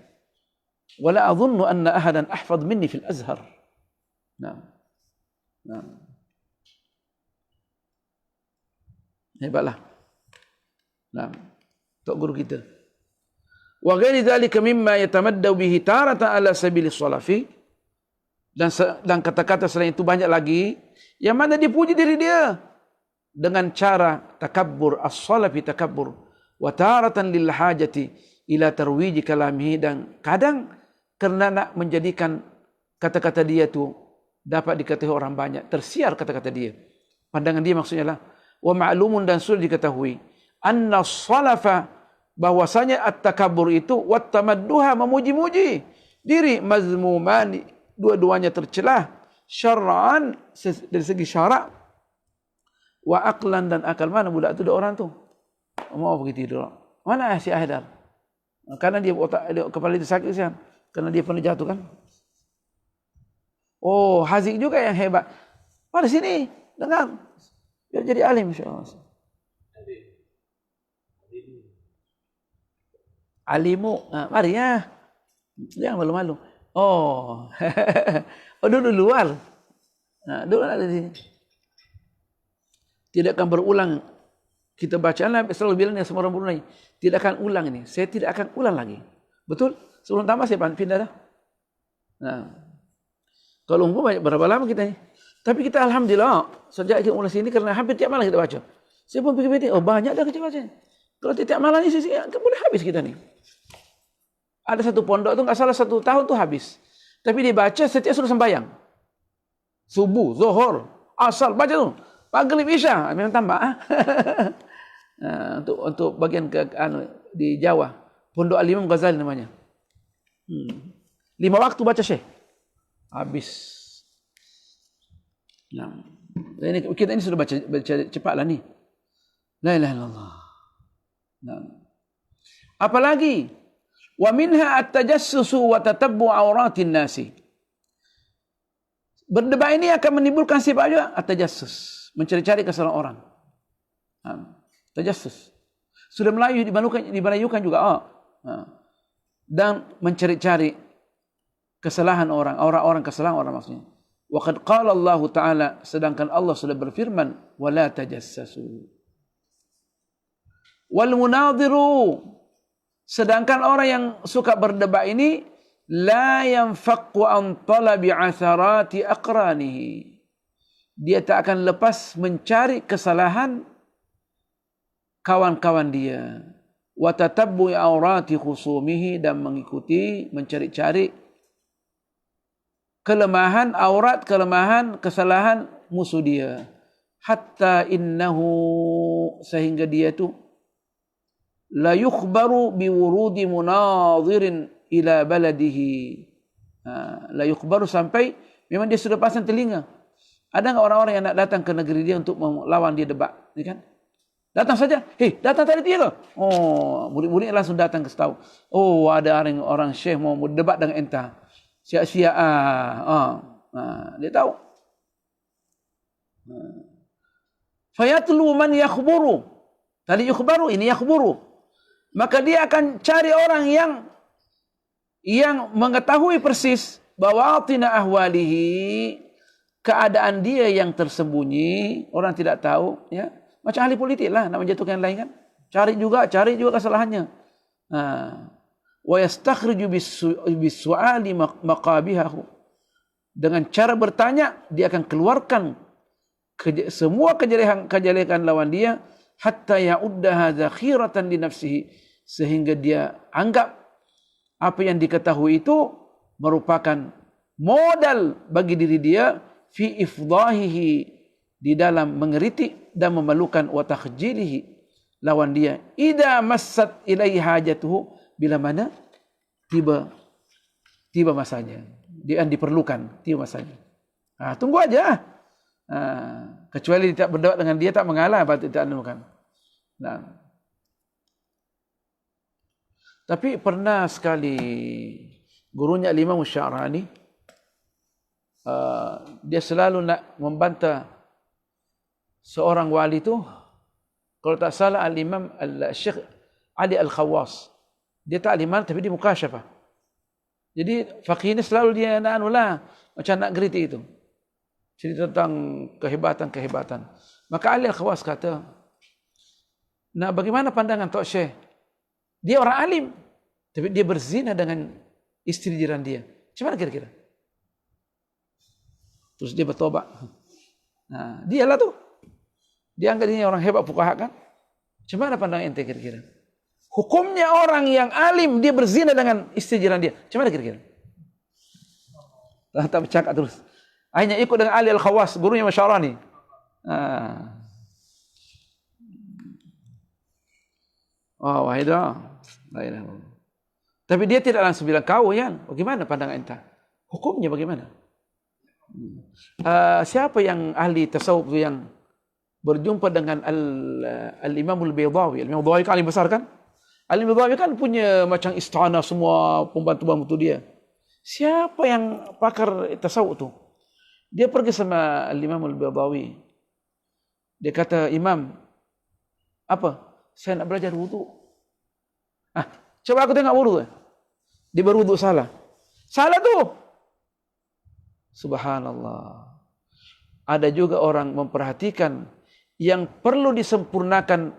Wala adhunnu anna ahadan ahfadh minni fil azhar. Hebatlah. Tok guru kita. Wa ghairi dzalika mimma yatamaddu bihi taratan ala sabilis salafi. Dan kata-kata selain itu banyak lagi yang mana dia puji diri dia dengan cara takabbur, as-salafi takabbur, wa taratan lil hajati ila tarwiji kalamihi, dan kadang kerana nak menjadikan kata-kata dia tu dapat diketahui orang banyak, tersiar kata-kata dia. Pandangan dia maksudnya lah, wa ma'lumun, dan sudah diketahui, anna salafa, bahwasanya at-takabbur itu, wa tamadduha, memuji-muji diri, mazmumani, dua-duanya tercelah, syar'an, dari segi syarak, wa aqlan, dan akal. Mana budak tu, orang tu mau pergi tidur, mana si Haidar? Karena dia otak, kepala dia sakit kan, karena dia pernah jatuh kan. Haziq juga yang hebat. Pada sini dengar, biar jadi alim insyaallah. Alimu, mari ya, jangan malu-malu. Duduk luar. Duduk ada di sini. Tidak akan berulang. Kita baca, selalu bilang semua orang Brunei, tidak akan ulang ini. Saya tidak akan ulang lagi. Betul? Sebelum tamat saya pindah dah. Kalau umpama berapa lama kita ni? Tapi kita alhamdulillah sejak kita mulai sini, kerana hampir tiap malam kita baca. Saya pun fikir-fikir, banyak dah kita baca. Kalau tiap malam ni boleh habis kita ni. Ada satu pondok tu, enggak salah 1 tahun tu habis. Tapi dia baca setiap suruh sembahyang. Subuh, Zuhur, Asar, baca tu. Maghrib, Isya, memang tambah. Untuk bagian di Jawa, Pondok Al-Imam Ghazali namanya. 5 waktu baca Syekh. Habis. Kita ini sudah baca cepatlah ni. La ilaha illallah. Apalagi wa minha at-tajassus wa tatabbu' auratin nasi. Berdebat ini akan menimbulkan sifat juga at-tajassus, mencari-cari kesalahan orang. Tajassus. Sudah dibalayukan juga. Dan mencari-cari kesalahan orang kesalahan orang maksudnya. Wa qad qala Allah Ta'ala, sedangkan Allah sudah berfirman, wala tajassasu. Wal munadhiru, sedangkan orang yang suka berdebat ini, la yanfaqu an talabi atharati aqranihi. Dia tak akan lepas mencari kesalahan kawan-kawan dia. Wa tatabbu aurati khusumihi, dan mengikuti, mencari-cari kelemahan, kesalahan musuh dia. hatta innahu, sehingga dia tu la yukhbaru biwurudi munadhirin ila baladihi. La yukhbaru, sampai memang dia sudah pasang telinga. Ada enggak orang-orang yang nak datang ke negeri dia untuk melawan dia debat, ni kan? Datang saja. Datang tadi dia ke? Oh, murid-murid langsung datang ke tahu. Oh, ada orang syekh mau debat dengan entah. Siap-siap dia tahu. Fayatlu man yakhburu. Tadi yukhbaru, ini yakhburu. Maka dia akan cari orang yang mengetahui persis bawatina ahwalihi, keadaan dia yang tersembunyi, orang tidak tahu, ya. Macam ahli politik lah, nak menjatuhkan yang lain kan. Cari juga kesalahannya. Wa yastakhriju bis-su'ali maqabihahu. Dengan cara bertanya, dia akan keluarkan semua kejelekan lawan dia, hatta ya'uddaha zakhiratan li nafsihi, sehingga dia anggap apa yang diketahui itu merupakan modal bagi diri dia, fi ifdahihi, di dalam mengeritik dan memalukan, wa takhjilihi, lawan dia, idza massat ilaihi hajatuhu, bila mana tiba masanya, dia diperlukan, tiba masanya. Tunggu aja. Kecuali tidak berdebat dengan dia, tak mengalah, patut tidak anukan. Tapi pernah sekali gurunya Imam Sya'rani, dia selalu nak membantah seorang wali tu, kalau tak salah Al-Imam Al-Syekh Ali Al-Khawas. Dia tak aliman tapi dia mukasyafah. Jadi faqih ini selalu dia macam nak kritik itu. Cerita tentang kehebatan. Maka Ali Al-Khawas kata, nah bagaimana pandangan Tok Syekh? Dia orang alim, tapi dia berzina dengan istri jiran dia. Macam mana kira-kira? Terus dia bertobat. Dialah tu. Dia anggap dia orang hebat fuqaha kan? Macam mana pandangan ente kira-kira? Hukumnya orang yang alim, dia berzina dengan istri jiran dia. Macam mana kira-kira? Tak bercakap terus. Hanya ikut dengan Ali Al-Khawas, gurunya Sya'rani. Wahidah. Tapi dia tidak langsung bilang kau kan. Bagaimana pandangan ente? Hukumnya bagaimana? Siapa yang ahli tasawuf yang berjumpa dengan Al-Imam Al-Baydawi? Al-Imam Al-Baydawi kan alim besar kan? Al-Imam Al-Baydawi kan punya macam istana semua, pembantu-pembantu dia. Siapa yang pakar tasawuf tu? Dia pergi sama Al-Imam Al-Baydawi. Dia kata, Imam, apa? Saya nak belajar wudu. Coba aku tengok wudu. Dia berwudu salah. Salah tu. Subhanallah. Ada juga orang memperhatikan yang perlu disempurnakan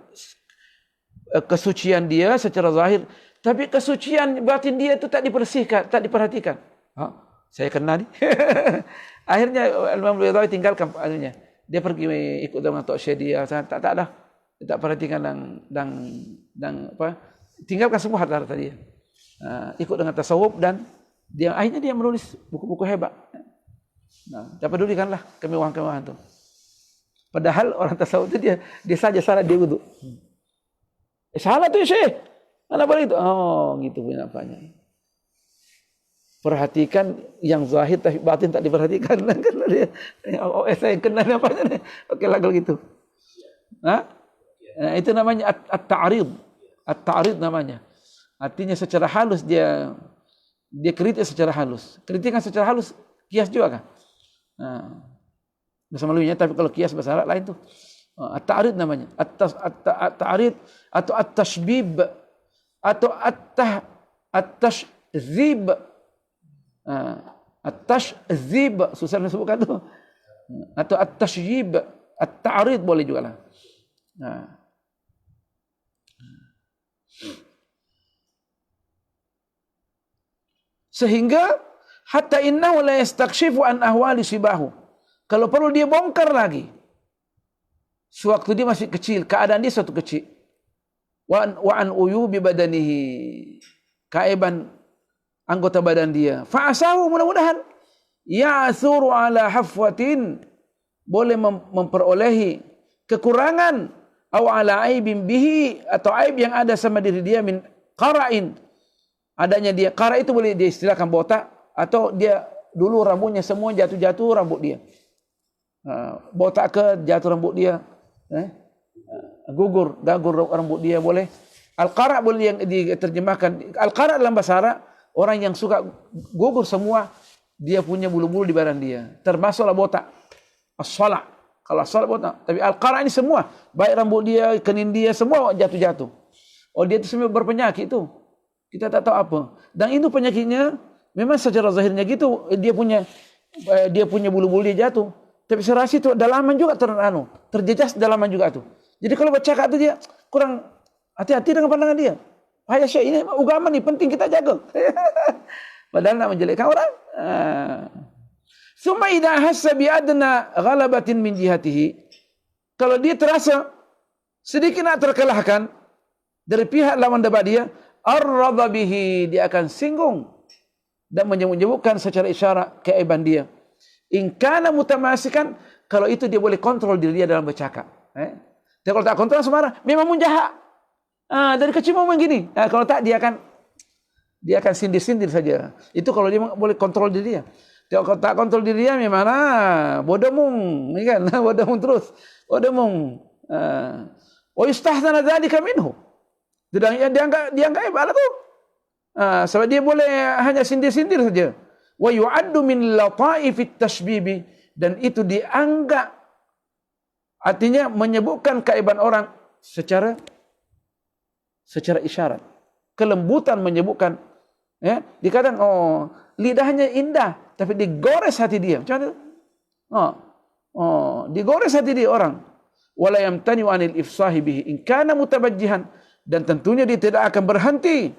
kesucian dia secara zahir, tapi kesucian batin dia itu tak dibersihkan, tak diperhatikan. Saya kena ni. Akhirnya Imam Baydawi tinggalkan akhirnya. Dia pergi ikut dengan Tok Syekh dia, tak dah. Dia tak perhatikan dan apa? Tinggalkan semua harta-harta dia. Ikut dengan tasawuf dan dia akhirnya dia menulis buku-buku hebat. Tak pedulikanlah kemewahan-kemewahan tu. Padahal orang tasawuf itu dia saja salah dia wudu. Salah tu Syekh. Mana boleh itu? Gitu punya apanya. Perhatikan yang zahir tapi batin tak diperhatikan. Karena dia saya kenal apanya ni. Okeylah kalau gitu. Itu namanya at-ta'rid. At-ta'rid namanya. Artinya secara halus dia kritik secara halus. Kritikan secara halus kias juga kan? Bahasa Melayunya, tapi kalau kias bahasa Arab lain tu. At-ta'rid namanya. At-ta'rid atau at-tashbib atau at-tashzib. At-tashzib susah nak sebutkan tu. Atau at-tashyib, at-ta'rid boleh juga lah. Sehingga hatta innahu la yastakshifu an ahwali sibahu. Kalau perlu dia bongkar lagi. Sewaktu dia masih kecil, keadaan dia suatu kecil. Wa an uyubi badanihi. Keaiban anggota badan dia. Fa'asahu, mudah-mudahan ya'thuru ala hafwatin, boleh memperolehi kekurangan aw ala aibin bihi, atau aib yang ada sama diri dia, min qara'in, adanya dia. Qara' itu boleh diistilahkan botak, atau dia dulu rambutnya semua jatuh-jatuh rambut dia. Botak ke jatuh rambut dia, gagur rambut dia boleh. Al-qara' boleh yang diterjemahkan. Al-qara' dalam bahasa Arab orang yang suka gugur semua dia punya bulu-bulu di badan dia, termasuklah botak. As-sala', kalau as-sala' botak, tapi al-qara' ini semua, baik rambut dia, kening dia, semua jatuh-jatuh. Oh, dia itu semua berpenyakit itu. Kita tak tahu apa. Dan itu penyakitnya memang secara zahirnya gitu, dia punya bulu-bulu dia jatuh. Tapi saya rasa itu dalaman juga terjejas dalaman juga tu. Jadi kalau bercakap tu dia kurang hati-hati dengan pandangan dia. Bahaya syekh, ini agama ni penting kita jaga. Padahal nak menjelekkan orang. Summa idza hassa bi adna ghalabatin min jihatihi. Kalau dia terasa sedikit nak terkalahkan dari pihak lawan debat dia, arradha bihi, dia akan singgung dan menyebutkan secara isyarat keaiban dia. In kana mutamasikan, kalau itu dia boleh kontrol diri dia dalam bercakap. Dia kalau tak kontrol semarah, memang munjahak. Dari kecil memang gini. Kalau tak dia akan sindir-sindir saja. Itu kalau dia boleh kontrol diri dia. Dia kalau tak kontrol diri dia memang bodamung, kan? Bodamung terus. Bodamung. Wa yustahsana dzalika minhu. Dan dianggap hebat tu. Sebab dia boleh hanya sindir-sindir saja. Wa yu'addu min lataifit tashbibi, dan itu dianggap artinya menyebutkan keaiban orang secara isyarat. Kelembutan menyebutkan, dikatakan lidahnya indah tapi digores hati dia. Macam mana? Digores hati dia orang. Wala yamtani 'anil ifsahi bihi in kana mutabajjihan, dan tentunya dia tidak akan berhenti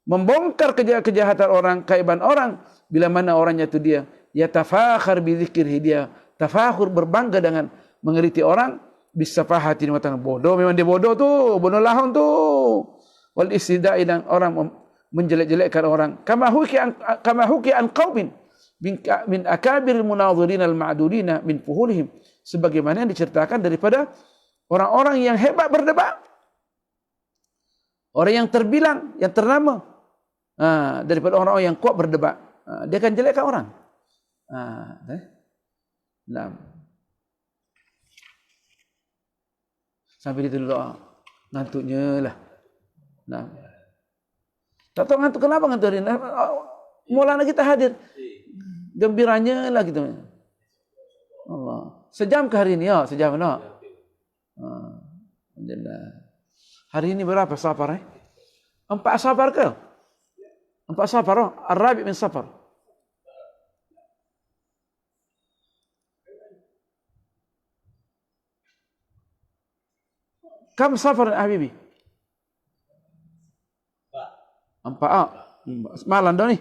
membongkar kejahatan orang, keaiban orang, bila mana orangnya itu dia yatafakhar bi dzikrihi, dia tafakhur, berbangga dengan mengerti orang, bisafahati, mengatakan bodoh, memang dia bodoh tu, bodoh lahun tu, wal istida'i, dan orang menjelek-jelekkan orang, kama huki an qaumin min akabir munadhirin al ma'dudina min fuhulihim, sebagaimana yang diceritakan daripada orang-orang yang hebat berdebat, orang yang terbilang, yang ternama, daripada orang-orang yang kuat berdebat. Dia akan jelekkan orang. Sampai dia doa, ngantuknya lah. Tak tahu ngantuk kenapa ngantuk hari ini. Mulanya kita hadir, gembiranya lah kita. Allah. Sejam ke hari ini? Ya, sejam. Alhamdulillah. Hari ini berapa safar? 4 safar ke? 4 safar. Ar-Rabi' min safar. Kam safar Habibi? 4. Malam dah ni.